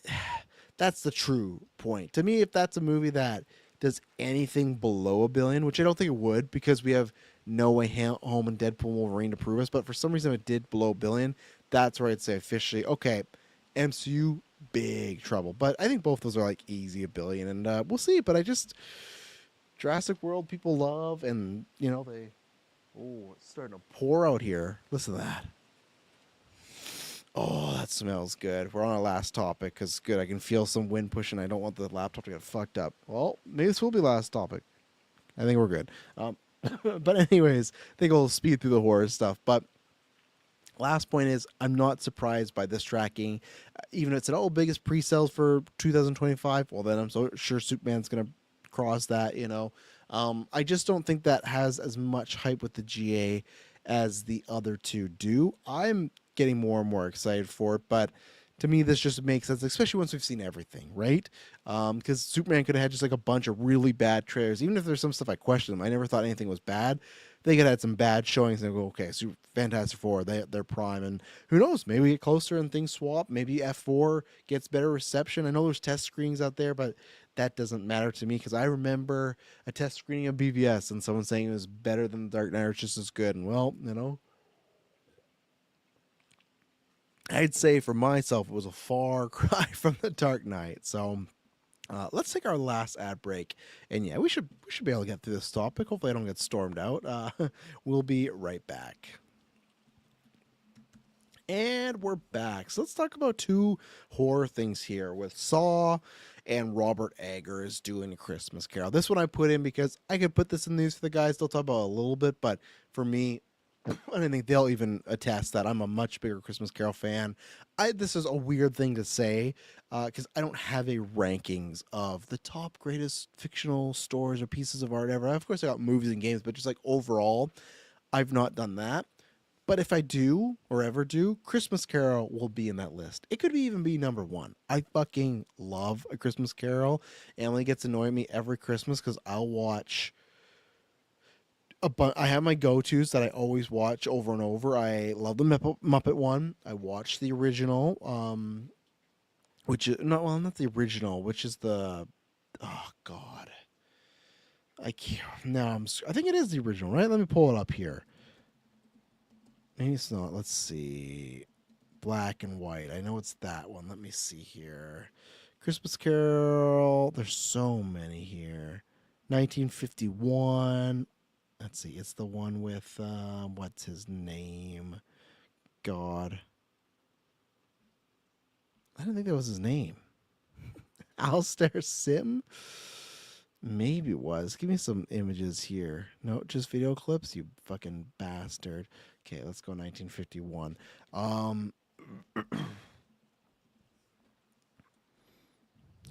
that's the true point. To me, if that's a movie that does anything below $1 billion, which I don't think it would because we have No Way Home and Deadpool and Wolverine to prove us, but for some reason it did below $1 billion, that's where I'd say officially, okay, MCU, big trouble. But I think both those are like easy $1 billion, and we'll see. But I just, Jurassic World people love, and oh, it's starting to pour out here. Listen to that. Oh, that smells good. We're on our last topic because good. I can feel some wind pushing. I don't want the laptop to get fucked up. Well, maybe this will be last topic. I think we're good. But anyways, I think we'll speed through the horror stuff. But last point is, I'm not surprised by this tracking. Even if it's an all biggest pre-sales for 2025, well, then I'm so sure Superman's gonna cross that. I just don't think that has as much hype with the GA as the other two do. I'm getting more and more excited for it, but to me, this just makes sense, especially once we've seen everything, right? Because Superman could have had just like a bunch of really bad trailers. Even if there's some stuff I question them, I never thought anything was bad. They could have had some bad showings and go, okay, Fantastic Four, they're prime, and who knows? Maybe we get closer and things swap. Maybe F4 gets better reception. I know there's test screenings out there, but that doesn't matter to me because I remember a test screening of BVS and someone saying it was better than The Dark Knight, or it's just as good. And well, I'd say for myself, it was a far cry from The Dark Knight. So let's take our last ad break, and yeah, we should be able to get through this topic. Hopefully, I don't get stormed out. We'll be right back. And we're back. So let's talk about two horror things here with Saw and Robert Eggers doing a Christmas Carol. This one I put in because I could put this in the news for the guys. They'll talk about it a little bit, but for me, I don't think they'll even attest that I'm a much bigger Christmas Carol fan. This is a weird thing to say because I don't have a rankings of the top greatest fictional stories or pieces of art ever. Of course, I got movies and games, but just like overall, I've not done that. But if I do or ever do, Christmas Carol will be in that list. It could even be number one. I fucking love A Christmas Carol. Emily gets annoyed at me every Christmas because I'll watch I have my go-tos that I always watch over and over. I love the Muppet one. I watched the original, which is not the original, which is the oh god, I can't. No, I think it is the original, right? Let me pull it up here. Maybe it's not. Let's see. Black and white. I know it's that one. Let me see here. Christmas Carol. There's so many here. 1951. Let's see. It's the one with what's his name? God. I don't think that was his name. Alistair Sim? Maybe it was. Give me some images here. No, just video clips, you fucking bastard. Okay, let's go 1951. Um,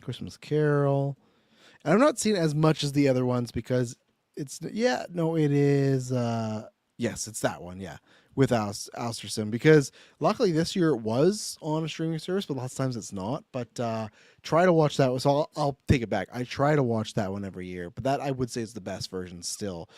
Christmas Carol. And I'm not seeing as much as the other ones because it's yeah, no, it is yes, it's that one, yeah. With Alsterson because luckily this year it was on a streaming service, but lots of times it's not. But try to watch that one. So I'll take it back. I try to watch that one every year, but that I would say is the best version still.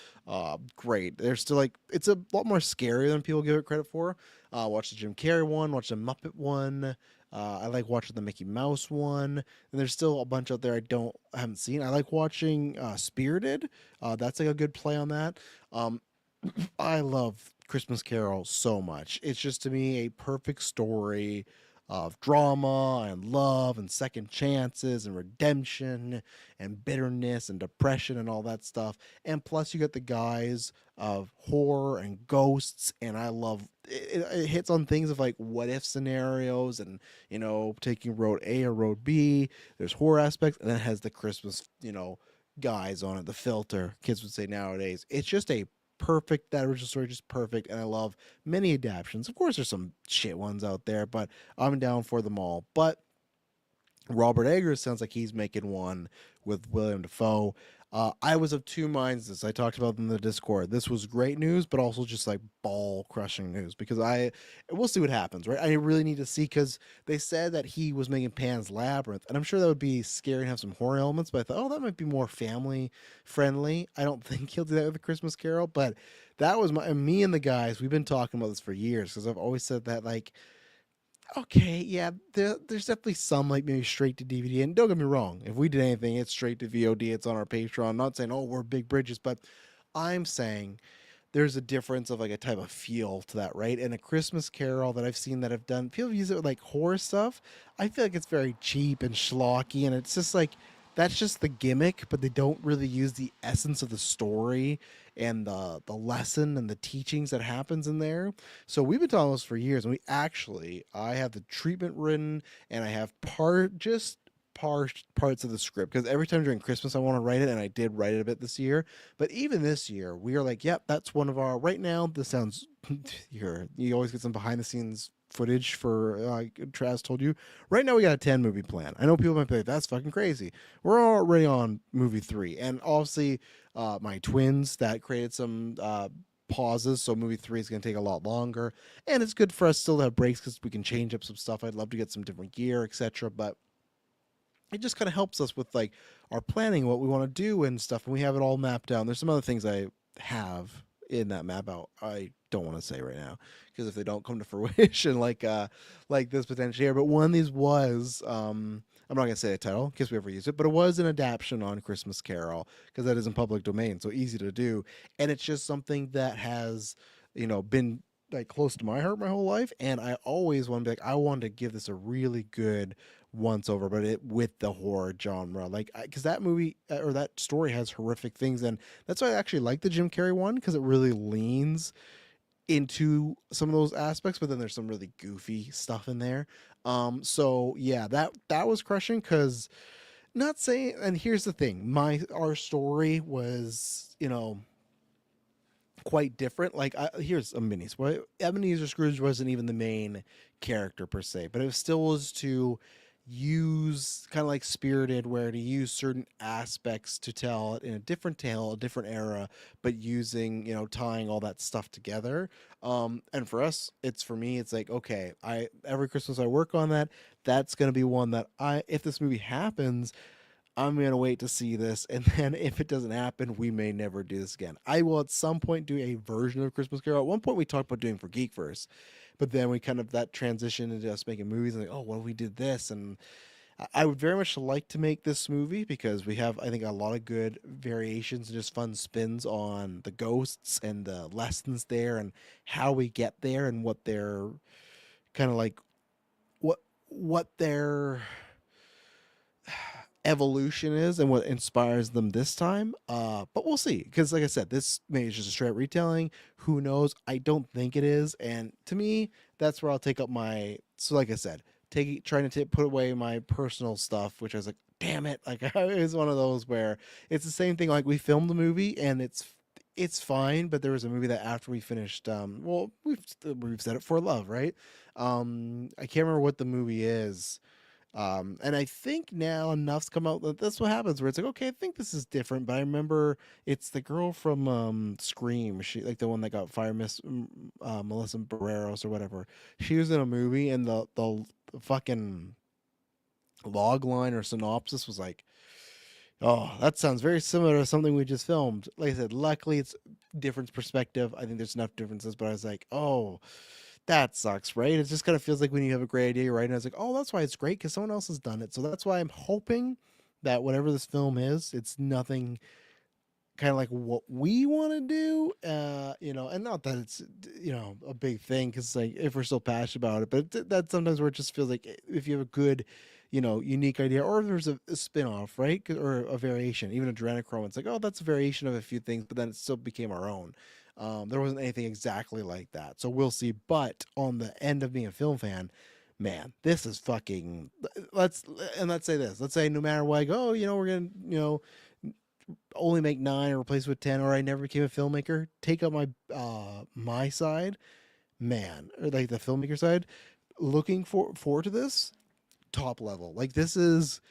Great. They're still like it's a lot more scary than people give it credit for. Watch the Jim Carrey one, watch the Muppet one. I like watching the Mickey Mouse one, and there's still a bunch out there I haven't seen. I like watching Spirited. That's like a good play on that. Um, I love Christmas Carol so much. It's just to me a perfect story of drama and love and second chances and redemption and bitterness and depression and all that stuff. And plus, you get the guys of horror and ghosts. And I love it hits on things of like what if scenarios and, taking road A or road B. There's horror aspects, and then it has the Christmas, guys on it, the filter, kids would say nowadays. It's just a perfect that original story, just perfect, and I love many adaptations. Of course there's some shit ones out there, but I'm down for them all. But Robert Eggers sounds like he's making one with William Dafoe. I was of two minds. As I talked about in the Discord, this was great news, but also just like ball crushing news because we'll see what happens, right? I really need to see because they said that he was making Pan's Labyrinth, and I'm sure that would be scary and have some horror elements. But I thought, oh, that might be more family friendly. I don't think he'll do that with a Christmas Carol, but that was me and the guys. We've been talking about this for years because I've always said that like okay, yeah, there's definitely some like maybe straight to DVD. And don't get me wrong, if we did anything, it's straight to VOD. It's on our Patreon. I'm not saying we're big bridges, but I'm saying there's a difference of like a type of feel to that, right? And a Christmas Carol that I've seen that have done people use it with like horror stuff. I feel like it's very cheap and schlocky, and it's just like that's just the gimmick, but they don't really use the essence of the story and the lesson and the teachings that happens in there. So we've been talking about this for years, and I have the treatment written, and I have parts of the script because every time during Christmas I want to write it, and I did write it a bit this year. But even this year, we are like, yep, that's one of our right now. This sounds you always get some behind the scenes footage for Traz told you. Right now we got a 10 movie plan. I know people might be like, that's fucking crazy. We're already on movie 3, and obviously my twins that created some pauses, so movie 3 is going to take a lot longer, and it's good for us still to have breaks because we can change up some stuff. I'd love to get some different gear, etc., but it just kind of helps us with like our planning, what we want to do and stuff, and we have it all mapped down. There's some other things I have in that map out I don't want to say right now because if they don't come to fruition like this potentially here. But one of these was I'm not gonna say the title in case we ever use it, but it was an adaptation on Christmas Carol because that is in public domain, so easy to do, and it's just something that has been like close to my heart my whole life, and I always want to be like I want to give this a really good once over, but it with the horror genre, like because that movie or that story has horrific things, and that's why I actually like the Jim Carrey one because it really leans into some of those aspects, but then there's some really goofy stuff in there. So yeah, that was crushing because not saying. And here's the thing, our story was quite different. Like here's a mini spoiler. Ebenezer Scrooge wasn't even the main character per se, but it still was to use kind of like Spirited, where to use certain aspects to tell it in a different tale, a different era, but using tying all that stuff together. And for us, for me, it's like okay, I every Christmas I work on that. That's gonna be one that if this movie happens, I'm gonna wait to see this, and then if it doesn't happen, we may never do this again. I will at some point do a version of Christmas Carol. At one point, we talked about doing for Geekverse, but then we kind of that transition into us making movies, and like, oh, well, we did this, and I would very much like to make this movie because we have, I think, a lot of good variations and just fun spins on the ghosts and the lessons there, and how we get there, and what they're kind of like, what their evolution is and what inspires them this time. But we'll see. Because like I said, this maybe is just a straight retelling. Who knows? I don't think it is. And to me, that's where I'll take up my like I said, trying to put away my personal stuff, which I was like damn it. Like it was one of those where it's the same thing. Like we filmed the movie and it's fine, but there was a movie that after we finished, well, we've said it for love, right? I can't remember what the movie is. And I think now enough's come out that that's what happens where it's like, okay, I think this is different. But I remember it's the girl from Scream, she like the one that got fired, Melissa Barreros or whatever. She was in a movie, and the fucking log line or synopsis was like, oh, that sounds very similar to something we just filmed. Like I said, luckily it's different perspective. I think there's enough differences, but I was like, oh, that sucks, right? It just kind of feels like when you have a great idea, right? And I was like, oh, that's why it's great because someone else has done it. So that's why I'm hoping that whatever this film is, it's nothing kind of like what we want to do, and not that it's a big thing because like if we're so passionate about it, but that sometimes where it just feels like if you have a good, unique idea, or if there's a spin-off, right, or a variation, even a adrenochrome, it's like, oh, that's a variation of a few things, but then it still became our own. There wasn't anything exactly like that, so we'll see. But on the end of being a film fan, man, this is fucking. Let's say this. Let's say no matter what I go, we're gonna only make 9 or replace with 10, or I never became a filmmaker, take up my side, man, or like the filmmaker side, looking forward to this top level. Like this is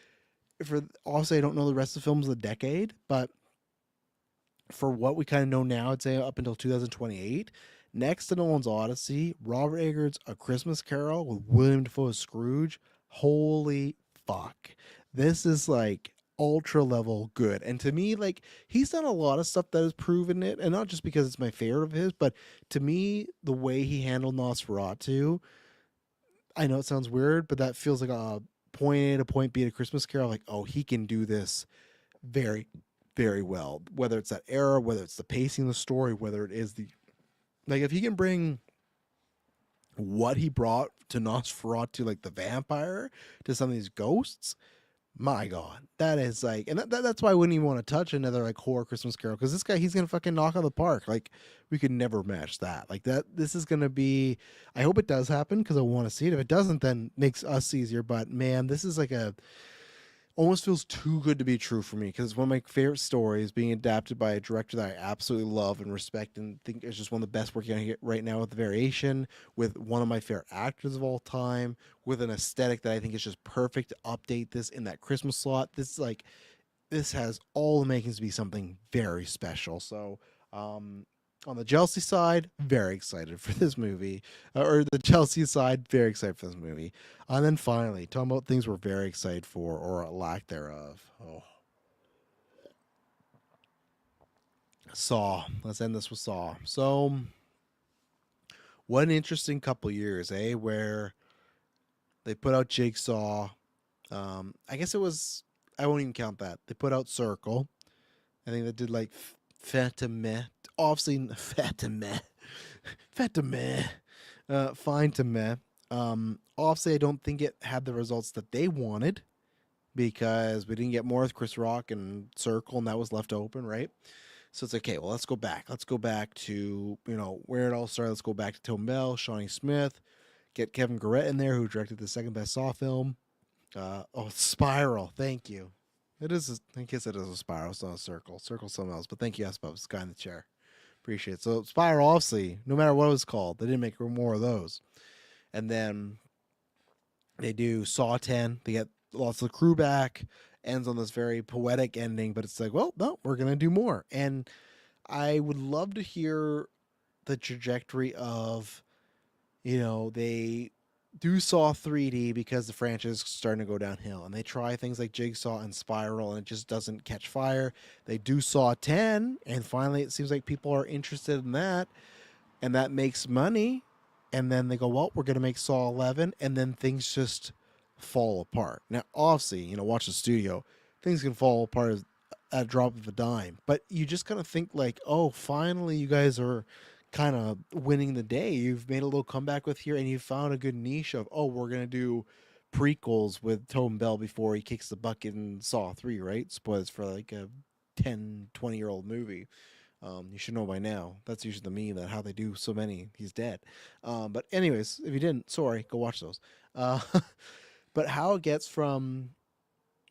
for obviously I don't know the rest of the films of the decade, but for what we kind of know now, I'd say up until 2028. Next to Nolan's Odyssey, Robert Eggers' A Christmas Carol with William Dafoe's Scrooge. Holy fuck. This is like ultra level good. And to me, like he's done a lot of stuff that has proven it, and not just because it's my favorite of his, but to me, the way he handled Nosferatu, I know it sounds weird, but that feels like a point A to point B to Christmas Carol. Like, oh, he can do this very, very well. Whether it's that era, whether it's the pacing of the story, whether it is the like, if he can bring what he brought to Nosferatu, like the vampire, to some of these ghosts, my god, that is like, and that's why I wouldn't even want to touch another like horror Christmas Carol, because this guy, he's gonna fucking knock out the park. Like we could never match that. Like that, this is gonna be. I hope it does happen because I want to see it. If it doesn't, then makes us easier. But man, this is like a almost feels too good to be true for me because it's one of my favorite stories being adapted by a director that I absolutely love and respect and think is just one of the best work I get right now with the variation, with one of my favorite actors of all time, with an aesthetic that I think is just perfect to update this in that Christmas slot. This has all the makings to be something very special. So, on the Chelsea side, very excited for this movie. Or the Chelsea side, very excited for this movie. And then finally, talking about things we're very excited for, or a lack thereof. Oh, Saw. Let's end this with Saw. So, what an interesting couple years, eh? Where they put out Jigsaw. I guess it was. I won't even count that. They put out Circle. I think they did like Fatima. Obviously, Fatima. Fatima. Fine to me. Obviously, I don't think it had the results that they wanted because we didn't get more with Chris Rock and Circle, and that was left open, right? So it's okay. Well, let's go back. Let's go back to where it all started. Let's go back to Tom Bell, Shawnee Smith, get Kevin Garrett in there, who directed the second best Saw film. Spiral. Thank you. It is. I guess it is a spiral. It's not a circle. Circle's something else. But thank you, Aspo, this guy in the chair. Appreciate it. So Spiral, obviously, no matter what it was called, they didn't make more of those. And then they do Saw 10. They get lots of the crew back. Ends on this very poetic ending, but it's like, well, no, we're gonna do more. And I would love to hear the trajectory of, they do Saw 3D because the franchise is starting to go downhill, and they try things like Jigsaw and Spiral, and it just doesn't catch fire. They do Saw 10, and finally it seems like people are interested in that, and that makes money. And then they go, well, we're going to make Saw 11, and then things just fall apart. Now, obviously, watch the studio, things can fall apart at a drop of a dime, but you just kind of think like, oh, finally you guys are kind of winning the day. You've made a little comeback with here, and you found a good niche of, oh, we're going to do prequels with Tobin Bell before he kicks the bucket in Saw 3, right? Spoilers for like a 10, 20-year-old movie. You should know by now. That's usually the meme that how they do so many. He's dead. But anyways, if you didn't, sorry, go watch those. But how it gets from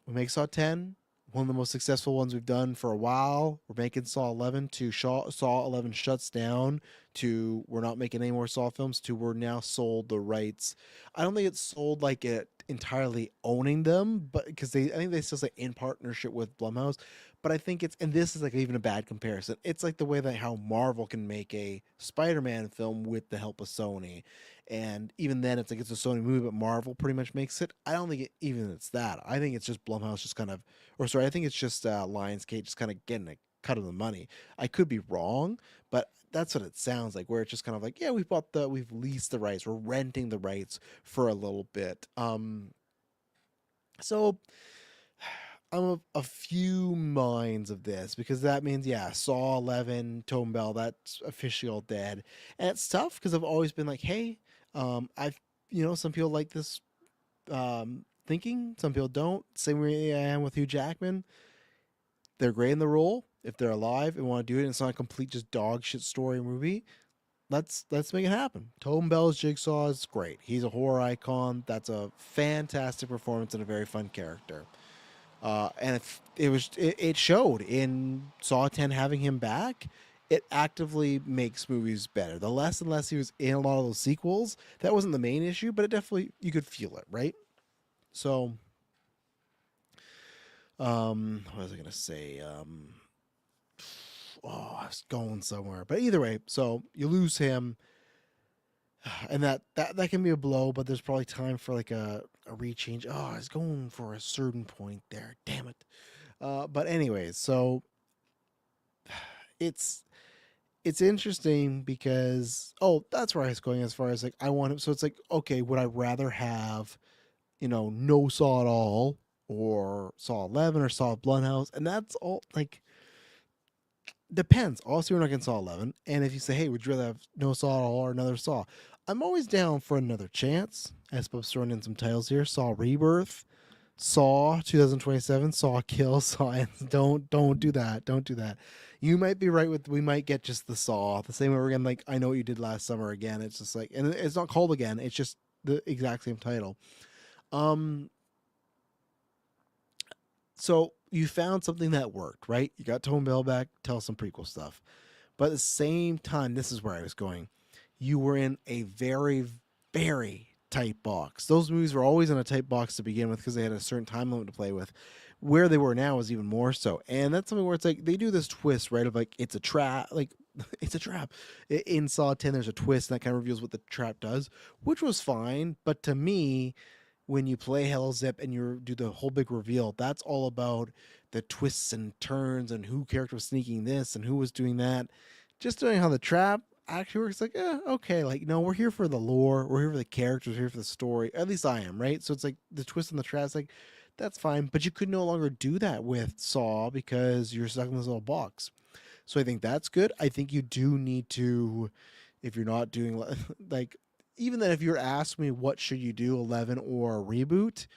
We make Saw 10, one of the most successful ones we've done for a while. We're making Saw 11 to Saw 11 shuts down to we're not making any more Saw films to we're now sold the rights. I don't think it's sold like it entirely owning them, but because I think they still say in partnership with Blumhouse. But I think it's, and this is like even a bad comparison. It's like the way that how Marvel can make a Spider-Man film with the help of Sony, and even then it's like it's a Sony movie, but Marvel pretty much makes it. I don't think even it's that. I think it's just Blumhouse just kind of, or sorry, I think it's just Lionsgate just kind of getting a cut of the money. I could be wrong, but that's what it sounds like. Where it's just kind of like, yeah, we've leased the rights, we're renting the rights for a little bit. So I'm a few minds of this because that means, yeah, Saw 11, Tone Bell, that's officially all dead. And it's tough because I've always been like, hey, I've, some people like this thinking, some people don't. Same way I am with Hugh Jackman. They're great in the role. If they're alive and want to do it, and it's not a complete just dog shit story movie, let's make it happen. Tobin Bell's Jigsaw is great. He's a horror icon. That's a fantastic performance and a very fun character. And if it showed in Saw 10 having him back. It actively makes movies better. The less and less he was in a lot of those sequels, that wasn't the main issue, but it definitely you could feel it, right? So, what was I gonna say? I was going somewhere, but either way, so you lose him, and that can be a blow. But there's probably time for like a rechange. I was going for a certain point there. Damn it. But anyways, so it's it's interesting because that's where I was going as far as like I want him. So it's like, okay, would I rather have no Saw at all or Saw 11 or Saw Blumhouse? And that's all like depends. Also, we're not going to Saw 11. And if you say, hey, would you rather have no Saw at all or another Saw? I'm always down for another chance. I suppose throwing in some titles here. Saw Rebirth, Saw 2027, Saw Kill, Saw Ends. Don't do that. Don't do that. You might be right with we might get just the Saw. The same way we're getting like I Know What You Did Last Summer again. It's just like, and it's not called again. It's just the exact same title. Um so you found something that worked, right? You got Tone Bell back, tell some prequel stuff. But at the same time, this is where I was going. You were in a very, very tight box. Those movies were always in a tight box to begin with because they had a certain time limit to play with. Where they were now is even more so. And that's something where it's like they do this twist, right? Of like it's a trap, like it's a trap. In Saw 10, there's a twist and that kind of reveals what the trap does, which was fine. But to me, when you play Hell Zip and you do the whole big reveal, that's all about the twists and turns and who character was sneaking this and who was doing that. Just doing how the trap actually works, like, okay, like, no, we're here for the lore, we're here for the characters, we're here for the story. At least I am, right? So it's like the twist and the trap, like, that's fine, but you could no longer do that with Saw because you're stuck in this little box. So I think that's good. I think you do need to, if you're not doing like, even then, if you're asking me what should you do, 11 or a reboot,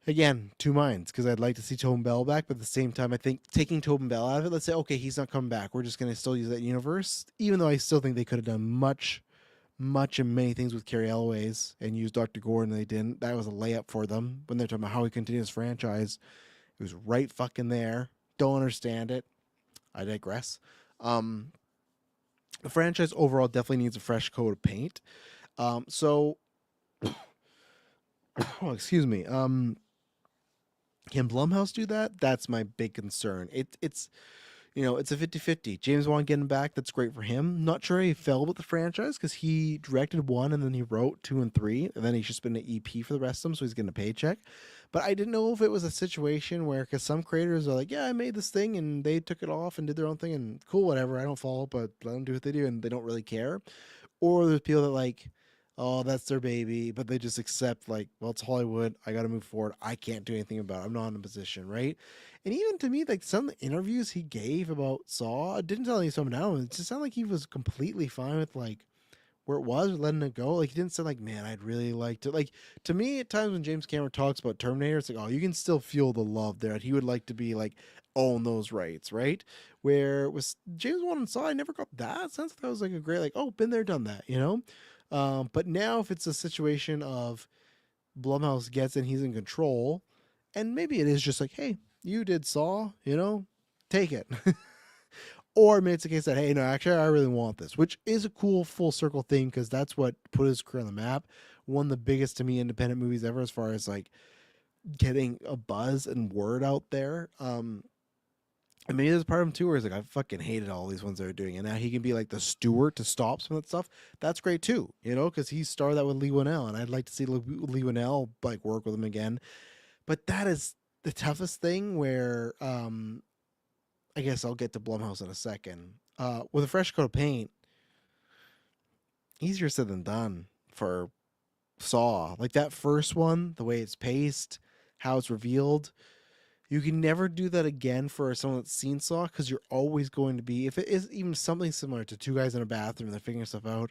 again, two minds because I'd like to see Tobin Bell back, but at the same time, I think taking Tobin Bell out of it, let's say, okay, he's not coming back. We're just going to still use that universe, even though I still think they could have done much, much and many things with Carrie Elways and used Dr. Gordon. They didn't. That was a layup for them when they're talking about how he continues his franchise. It was right fucking there. Don't understand it. I digress. The franchise overall definitely needs a fresh coat of paint. So, excuse me. Can Blumhouse do that? That's my big concern. It's it's a 50-50. James Wan getting back, that's great for him. Not sure he fell with the franchise because he directed one and then he wrote two and three, and then he's just been an EP for the rest of them, so he's getting a paycheck. But I didn't know if it was a situation where, because some creators are like, yeah, I made this thing and they took it off and did their own thing and cool, whatever, I don't follow, but let them do what they do and they don't really care. Or there's people that like, oh, that's their baby, but they just accept like, well, it's Hollywood. I got to move forward. I can't do anything about it. I'm not in a position, right? And even to me, like some of the interviews he gave about Saw didn't tell any someone down. It just sounded like he was completely fine with like where it was, letting it go. Like he didn't say like, man, I'd really like to. Like to me, at times when James Cameron talks about Terminator, it's like, oh, you can still feel the love there. He would like to be like own those rights, right? Where with James Wan and Saw, I never got that sense. That was like a great like, oh, been there, done that, you know. But now if it's a situation of Blumhouse gets in, he's in control, And maybe it is just like, hey, you did Saw, take it. Or maybe it's a case that, hey, no, actually, I really want this, which is a cool full circle thing because that's what put his career on the map. One of the biggest to me independent movies ever, as far as like getting a buzz and word out there. And maybe there's part of him too where he's like, I fucking hated all these ones they were doing, and now he can be like the steward to stop some of that stuff. That's great too, because he started that with Lee Winnell, and I'd like to see Lee Winnell like work with him again. But that is the toughest thing. Where I guess I'll get to Blumhouse in a second. With a fresh coat of paint, easier said than done for Saw. Like that first one, the way it's paced, how it's revealed. You can never do that again for someone that's seen Saw because you're always going to be, if it is even something similar to two guys in a bathroom and they're figuring stuff out,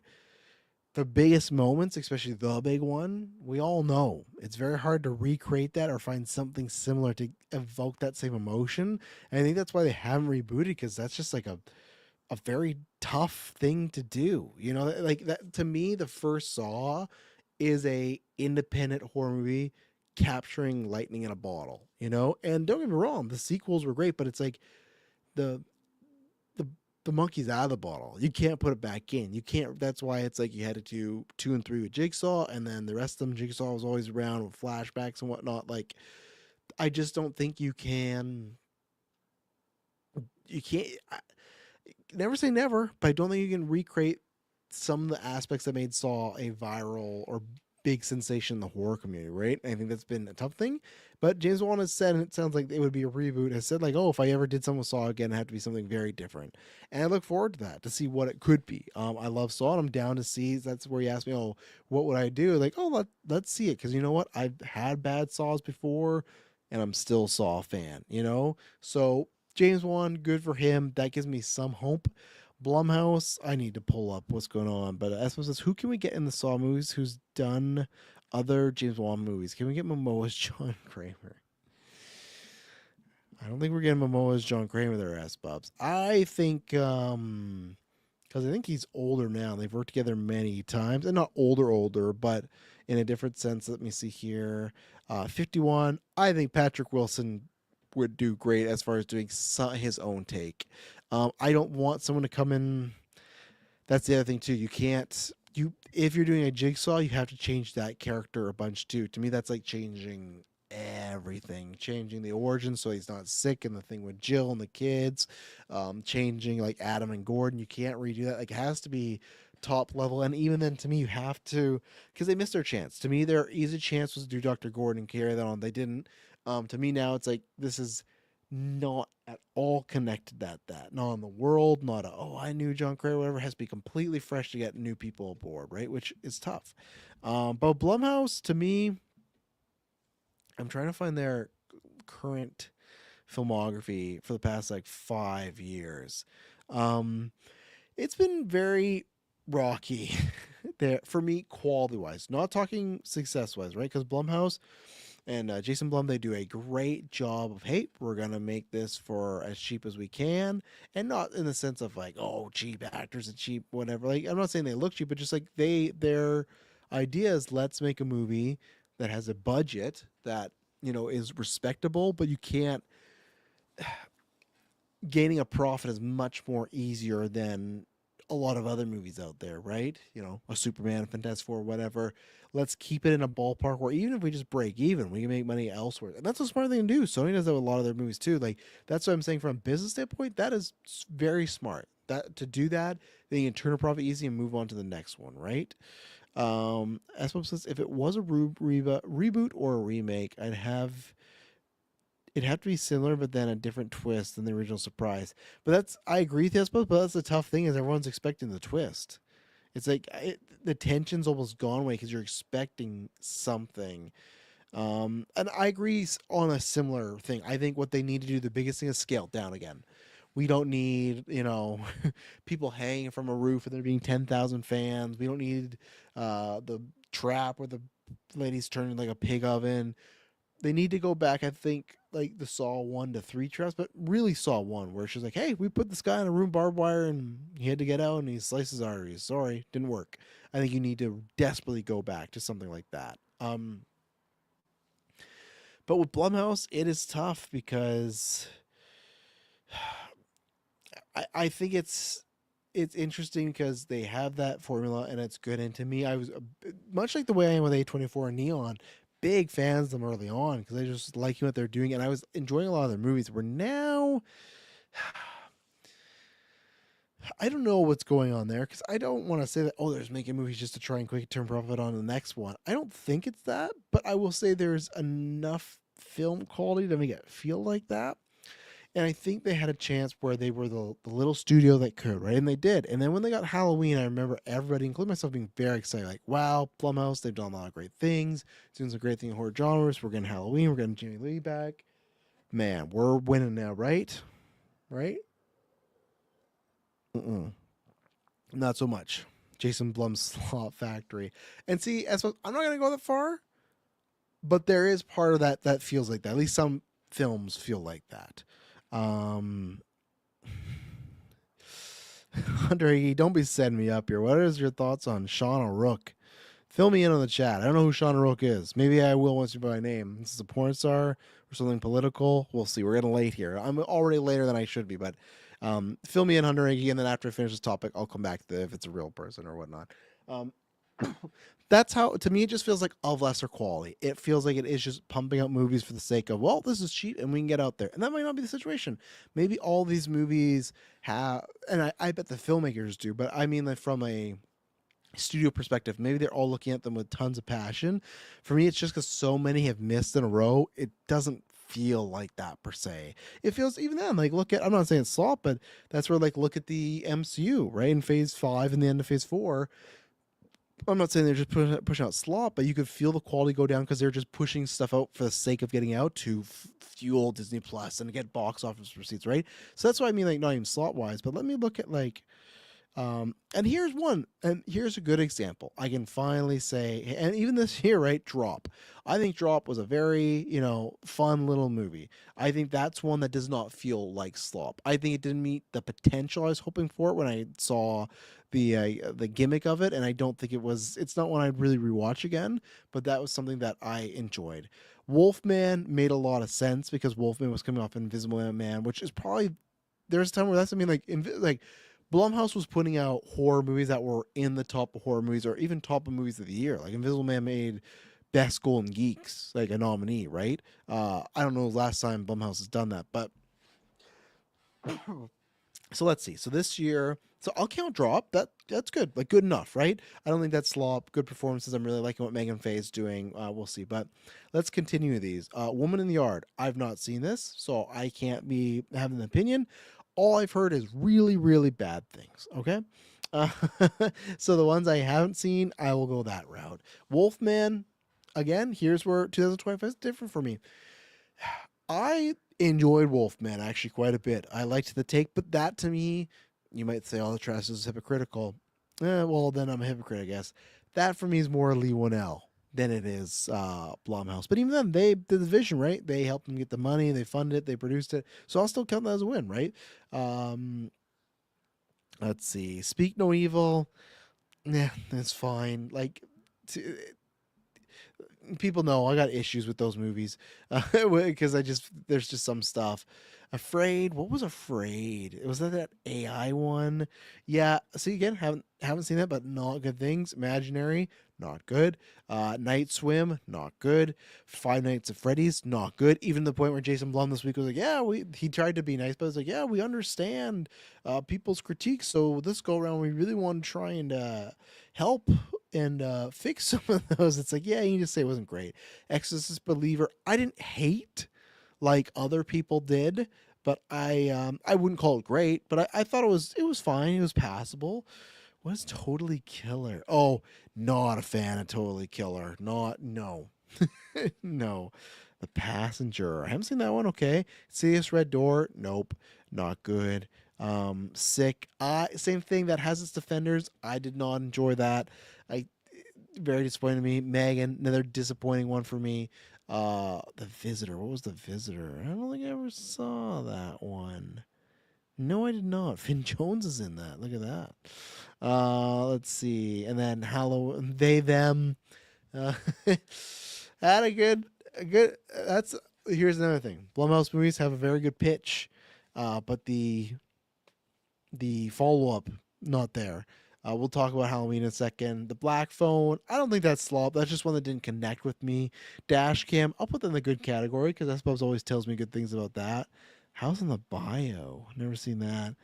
the biggest moments, especially the big one, we all know. It's very hard to recreate that or find something similar to evoke that same emotion. And I think that's why they haven't rebooted, because that's just like a very tough thing to do. Like that to me, the first Saw is a independent horror movie capturing lightning in a bottle, And don't get me wrong, the sequels were great, but it's like the the the monkey's out of the bottle. You can't put it back in. You can't. That's why it's like you had to do 2 and 3 with Jigsaw, and then the rest of them, Jigsaw was always around with flashbacks and whatnot. Like, I just don't think you can. You can't. Never say never, but I don't think you can recreate some of the aspects that made Saw a viral or big sensation in the horror community, right? I think that's been a tough thing. But James Wan has said, and it sounds like it would be a reboot, has said, like, oh, if I ever did something with Saw again, it had to be something very different. And I look forward to that, to see what it could be. I love Saw, and I'm down to see. That's where you asked me, oh, what would I do? Like, oh, let's see it. Because you know what? I've had bad Saws before, and I'm still Saw fan, So James Wan, good for him. That gives me some hope. Blumhouse, I need to pull up what's going on. But Espo says, who can we get in the Saw movies who's done other James Wan movies? Can we get Momoa's John Kramer? I don't think we're getting Momoa's John Kramer there, S Bubs. I think, because I think he's older now. They've worked together many times, and not older, but in a different sense. Let me see here. 51. I think Patrick Wilson would do great as far as doing his own take. I don't want someone to come in. That's the other thing too. You can't. If you're doing a Jigsaw, you have to change that character a bunch too. To me, that's like changing everything, changing the origin so he's not sick, and the thing with Jill and the kids, changing like Adam and Gordon. You can't redo that. Like, it has to be top level. And even then, to me, you have to, because they missed their chance. To me, their easy chance was to do Dr. Gordon and carry that on. They didn't. To me now, it's like this is not at all connected that not on the world, not I knew John Kramer, whatever. It has to be completely fresh to get new people aboard, right? Which is tough. But Blumhouse, to me, I'm trying to find their current filmography for the past like 5 years. It's been very rocky there for me, quality wise, not talking success wise, right? Because Blumhouse and Jason Blum, they do a great job of, hey, we're going to make this for as cheap as we can. And not in the sense of like, oh, cheap actors and cheap whatever. Like, I'm not saying they look cheap, but just like their idea is, let's make a movie that has a budget that, is respectable, but you can't, gaining a profit is much more easier than a lot of other movies out there, right? A Superman, Fantastic Four, whatever. Let's keep it in a ballpark where even if we just break even, we can make money elsewhere. And that's a smart thing to do. Sony does that with a lot of their movies too. Like, that's what I'm saying from a business standpoint. That is very smart. That to do that, then you can turn a profit easy and move on to the next one, right? As says, if it was a reboot or a remake, it'd have to be similar, but then a different twist than the original surprise. But I agree with you, I suppose, but that's the tough thing, is everyone's expecting the twist. It's like the tension's almost gone away because you're expecting something. And I agree on a similar thing. I think what they need to do, the biggest thing, is scale down again. We don't need, people hanging from a roof and there being 10,000 fans. We don't need the trap where the lady's turning like a pig oven. They need to go back, I think, like the Saw 1 to 3 traps, but really Saw 1, where she's like, hey, we put this guy in a room, barbed wire, and he had to get out and he sliced his arteries. Sorry, didn't work. I think you need to desperately go back to something like that. But with Blumhouse, it is tough because I think it's interesting because they have that formula and it's good. And to me, I was much like the way I am with A24 and Neon, big fans of them early on because I just liking what they're doing, and I was enjoying a lot of their movies. Where now, I don't know what's going on there because I don't want to say that, oh, they're just making movies just to try and quick turn profit on the next one. I don't think it's that, but I will say there's enough film quality to make it feel like that. And I think they had a chance where they were the little studio that could, right? And they did. And then when they got Halloween, I remember everybody, including myself, being very excited. Like, wow, Blumhouse, they've done a lot of great things. Doing some great thing in horror genres. We're getting Halloween. We're getting Jamie Lee back. Man, we're winning now, right? Right? Mm-mm. Not so much. Jason Blum's Slot Factory. And see, as well, I'm not going to go that far, but there is part of that that feels like that. At least some films feel like that. Um, Andre, don't be setting me up here. What is your thoughts on Sean O'Rourke? Fill me in on the chat. I don't know who Sean O'Rourke is. Maybe I will once you by name. This is a porn star or something political. We'll see. We're getting late here. I'm already later than I should be, but fill me in, Hunter, and then after I finish this topic, I'll come back to if it's a real person or whatnot. Um, that's how, to me, it just feels like of lesser quality. It feels like it is just pumping out movies for the sake of, well, this is cheap and we can get out there. And that might not be the situation. Maybe all these movies have, and I bet the filmmakers do, but I mean, like, from a studio perspective, maybe they're all looking at them with tons of passion. For me, it's just because so many have missed in a row, it doesn't feel like that per se. It feels, even then, like, look at, I'm not saying slop, but that's where, like, look at the MCU, right? In phase 5 and the end of phase 4, I'm not saying they're just pushing out slop, but you could feel the quality go down because they're just pushing stuff out for the sake of getting out to fuel Disney Plus and get box office receipts, right? So that's what I mean, like, not even slot wise, but let me look at, like, and here's one, and here's a good example. I can finally say, and even this here, right? Drop. I think Drop was a very, fun little movie. I think that's one that does not feel like slop. I think it didn't meet the potential I was hoping for it when I saw the gimmick of it, and I don't think it was. It's not one I'd really rewatch again, but that was something that I enjoyed. Wolfman made a lot of sense because Wolfman was coming off Invisible Man, which is probably, there's a time where that's, I mean, like Blumhouse was putting out horror movies that were in the top of horror movies or even top of movies of the year. Like Invisible Man made Best Golden Geeks, like a nominee, right? I don't know the last time Blumhouse has done that, but so let's see. So this year, so I'll count Drop. That's good, like good enough, right? I don't think that's slop. Good performances. I'm really liking what Megan Faye is doing. We'll see, but let's continue these. Woman in the Yard. I've not seen this, so I can't be having an opinion. All I've heard is really, really bad things. Okay. Uh, so the ones I haven't seen, I will go that route. Wolfman, again, here's where 2025 is different for me. I enjoyed Wolfman actually quite a bit. I liked the take, but that to me, you might say, oh, the trash is hypocritical. Well, then I'm a hypocrite, I guess. That for me is more Lee Winnell than it is Blumhouse. But even then, they did the vision, right? They helped them get the money, they funded it, they produced it. So I'll still count that as a win, right? Let's see. Speak No Evil. Yeah, that's fine. Like, people know I got issues with those movies because there's just some stuff. Afraid. What was Afraid? Was that AI one? Yeah. See, again, haven't seen that, but not good things. Imaginary, not good. Night Swim, not good. Five Nights at Freddy's, not good. Even the point where Jason Blum this week was like, yeah, he tried to be nice, but it's like, yeah, we understand people's critiques. So this go around, we really want to try and help and fix some of those. It's like, yeah, you just say it wasn't great. Exorcist Believer, I didn't hate like other people did, but I wouldn't call it great, but I thought it was fine. It was passable. What is Totally Killer? Oh, not a fan of Totally Killer. Not, no. No. The Passenger. I haven't seen that one. Okay. Serious Red Door. Nope. Not good. Sick. Same thing. That has its defenders. I did not enjoy that. I very disappointing to me. Megan, another disappointing one for me. The Visitor. What was The Visitor? I don't think I ever saw that one. No, I did not. Finn Jones is in that. Look at that. Let's see. And then They Them. Uh, had a good good. That's Here's another thing. Blumhouse movies have a very good pitch, but the follow up not there. We'll talk about Halloween in a second. The Black Phone, I don't think that's slop. That's just one that didn't connect with me. Dash Cam, I'll put that in the good category because I suppose always tells me good things about that. House in the Bio, never seen that.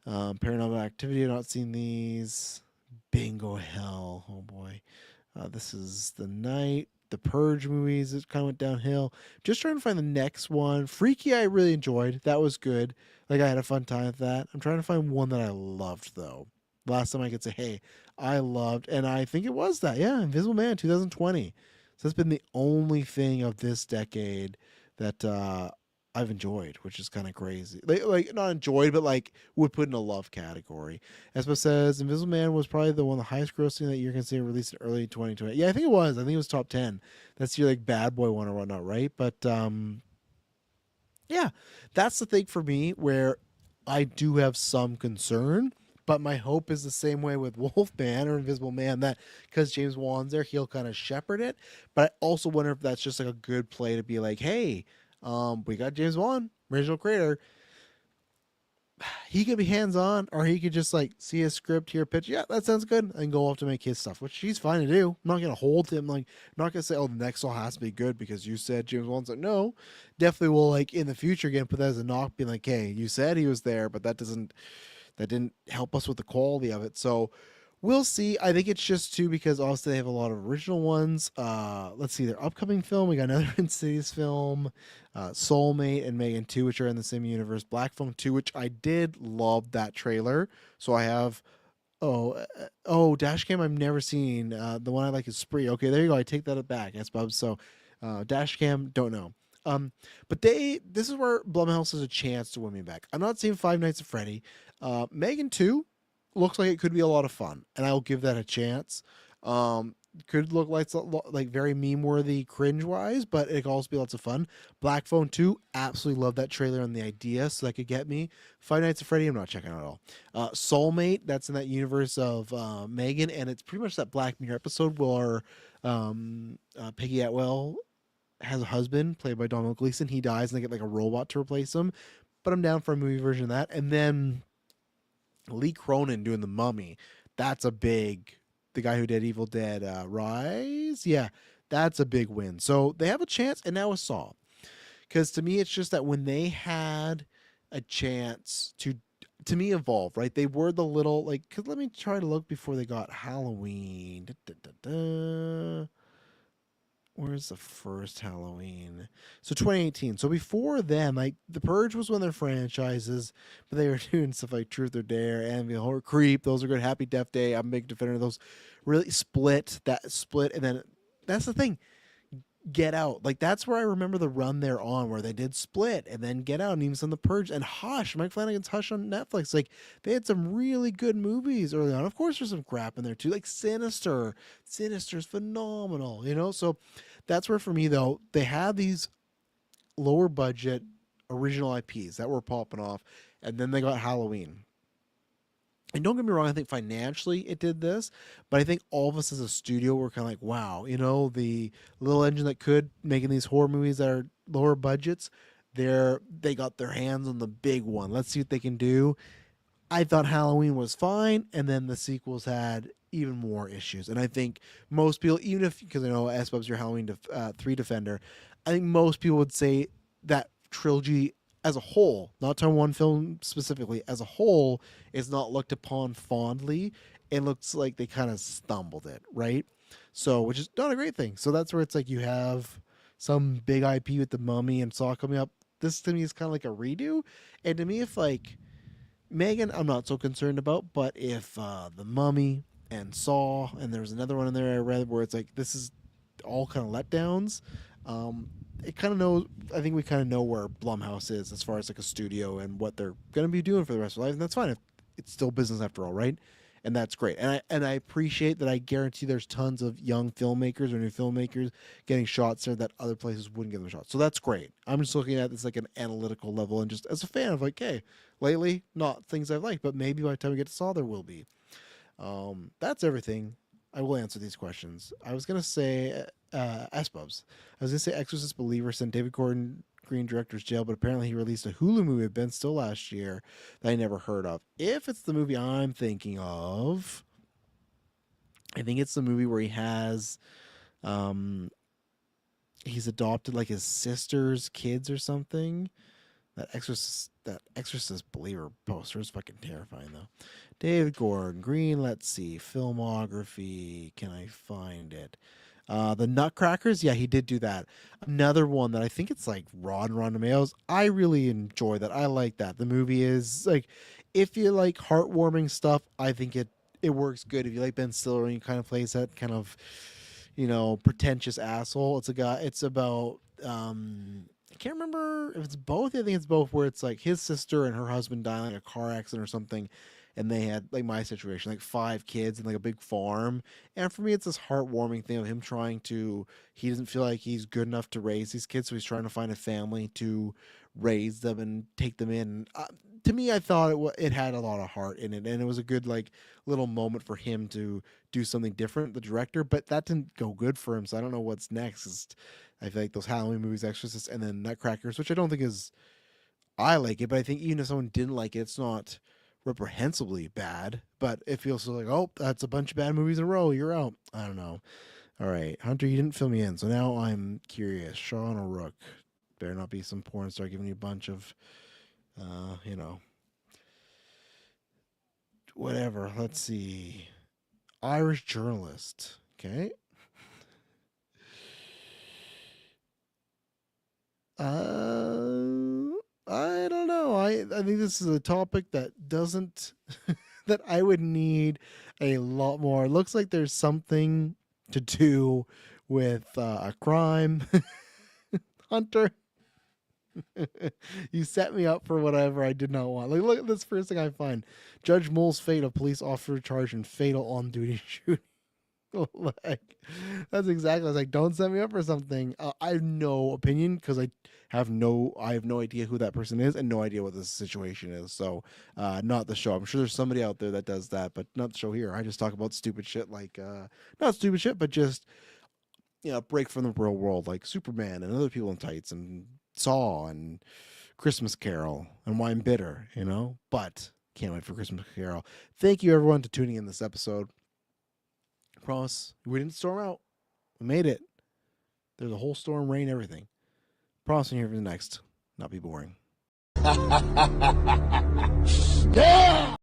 Paranormal Activity, I've not seen these. Bingo Hell, oh boy. This is the night. The Purge movies, it kind of went downhill. Just trying to find the next one. Freaky, I really enjoyed. That was good. Like, I had a fun time with that. I'm trying to find one that I loved, though. Last time I could say, hey, I loved, and I think it was that. Yeah, Invisible Man 2020. So that's been the only thing of this decade that I've enjoyed, which is kind of crazy. Like, not enjoyed, but like would put in a love category. Espo says Invisible Man was probably the one of the highest grossing that year considered released in early 2020. Yeah, I think it was. I think it was top 10. That's your like bad boy one or whatnot, right? But yeah, that's the thing for me where I do have some concern. But my hope is the same way with Wolfman or Invisible Man, that because James Wan's there, he'll kind of shepherd it. But I also wonder if that's just like a good play to be like, hey, we got James Wan, original creator. He could be hands on, or he could just like see a script, hear a pitch. Yeah, that sounds good, and go off to make his stuff, which he's fine to do. I'm not gonna hold him. Like, I'm not gonna say, oh, the next all has to be good because you said James Wan's like, no. Definitely will like in the future again put that as a knock, being like, hey, you said he was there, but that didn't help us with the quality of it. So we'll see. I think it's just too because also they have a lot of original ones. Let's see their upcoming film. We got another Insidious film, Soulmate and Megan 2, which are in the same universe. Black Phone 2, which I did love that trailer. So I have. Dashcam I've never seen. The one I like is Spree. Okay, there you go. I take that back. Yes, Bub. So Dashcam, don't know. But this is where Blumhouse has a chance to win me back. I'm not seeing Five Nights at Freddy. Megan 2 looks like it could be a lot of fun, and I'll give that a chance. Could look like very meme worthy, cringe wise, but it could also be lots of fun. Black Phone 2, absolutely love that trailer and the idea, so that could get me. Five Nights at Freddy, I'm not checking out at all. Soulmate, that's in that universe of Megan, and it's pretty much that Black Mirror episode where Peggy Atwell has a husband played by Donald Gleason. He dies, and they get like a robot to replace him. But I'm down for a movie version of that. And then Lee Cronin doing the Mummy. That's a big. The guy who did Evil Dead Rise. Yeah, that's a big win. So they have a chance, and now a Saw. Because to me, it's just that when they had a chance to me evolve, right? They were the little like. Cause let me try to look before they got Halloween. Where's the first Halloween? So 2018. So before then, like The Purge was one of their franchises, but they were doing stuff like Truth or Dare, Anvil, Horror, Creep. Those are good. Happy Death Day. I'm a big defender of those. Really split, and then that's the thing. Get Out. Like that's where I remember the run they're on, where they did Split and then Get Out, and even some of The Purge and Hush. Mike Flanagan's Hush on Netflix. Like they had some really good movies early on. Of course, there's some crap in there too, like Sinister. Sinister's phenomenal, you know. So that's where for me though, they had these lower budget original IPs that were popping off, and then they got Halloween. And don't get me wrong, I think financially it did this, but I think all of us as a studio were kind of like, wow, you know, the little engine that could making these horror movies that are lower budgets, they got their hands on the big one. Let's see what they can do. I thought Halloween was fine, and then the sequels had even more issues. And I think most people, even if, because I know S-Bub's your Halloween 3 defender, I think most people would say that trilogy as a whole, not talking one film specifically, as a whole, is not looked upon fondly. It looks like they kind of stumbled it, right? So, which is not a great thing. So that's where it's like you have some big IP with the Mummy and Saw coming up. This to me is kind of like a redo. And to me, if like Megan, I'm not so concerned about, but if the Mummy and Saw, and there was another one in there I read where it's like this is all kind of letdowns. It kind of knows. I think we kind of know where Blumhouse is as far as like a studio and what they're going to be doing for the rest of their life, and that's fine. It's still business after all, right? And that's great. And I appreciate that. I guarantee there's tons of young filmmakers or new filmmakers getting shots there that other places wouldn't give them shots. So that's great. I'm just looking at this like an analytical level and just as a fan of like, hey, lately not things I've liked, but maybe by the time we get to Saw, there will be. That's everything. I will answer these questions. I was gonna say S-Bubs. I was gonna say Exorcist Believer sent David Gordon Green director's jail, but apparently he released a Hulu movie with Ben Still last year that I never heard of. If it's the movie I'm thinking of, I think it's the movie where he has, he's adopted like his sister's kids or something. That Exorcist Believer poster is fucking terrifying though. David Gordon Green. Let's see filmography. Can I find it? The Nutcrackers. Yeah, he did do that. Another one that I think it's like Ron DeMeo's. I really enjoy that. I like that. The movie is like, if you like heartwarming stuff, I think it works good. If you like Ben Stiller and he kind of plays that kind of, pretentious asshole. It's a guy. It's about I can't remember if it's both. I think it's both, where it's like his sister and her husband die in like a car accident or something, and they had like my situation, like 5 kids and like a big farm. And for me, it's this heartwarming thing of him trying to. He doesn't feel like he's good enough to raise these kids, so he's trying to find a family to raise them and take them in. To me, I thought it had a lot of heart in it, and it was a good like little moment for him to do something different, the director. But that didn't go good for him, so I don't know what's next. I feel like those Halloween movies, Exorcist, and then Nutcrackers, which I don't think is. I like it, but I think even if someone didn't like it, it's not reprehensibly bad. But it feels so like, oh, that's a bunch of bad movies in a row. You're out. I don't know. All right, Hunter, you didn't fill me in, so now I'm curious. Sean O'Rourke, better not be some porn star giving you a bunch of, whatever. Let's see. Irish journalist. Okay. I don't know. I think this is a topic that doesn't that I would need a lot more. It looks like there's something to do with a crime. Hunter, you set me up for whatever I did not want. Like, look at this first thing I find: Judge Mole's fate of police officer charged in fatal on-duty shooting. Like, that's exactly. I was like, don't set me up for something. I have no opinion because I have no idea who that person is and no idea what this situation is. So, not the show. I'm sure there's somebody out there that does that, but not the show here. I just talk about stupid shit like, not stupid shit, but just break from the real world, like Superman and other people in tights and Saw and Christmas Carol and Why I'm Bitter. But can't wait for Christmas Carol. Thank you everyone to tuning in this episode. Promise we didn't storm out. We made it. There's a whole storm, rain, everything. Promise I'm here for the next. Not be boring. Yeah!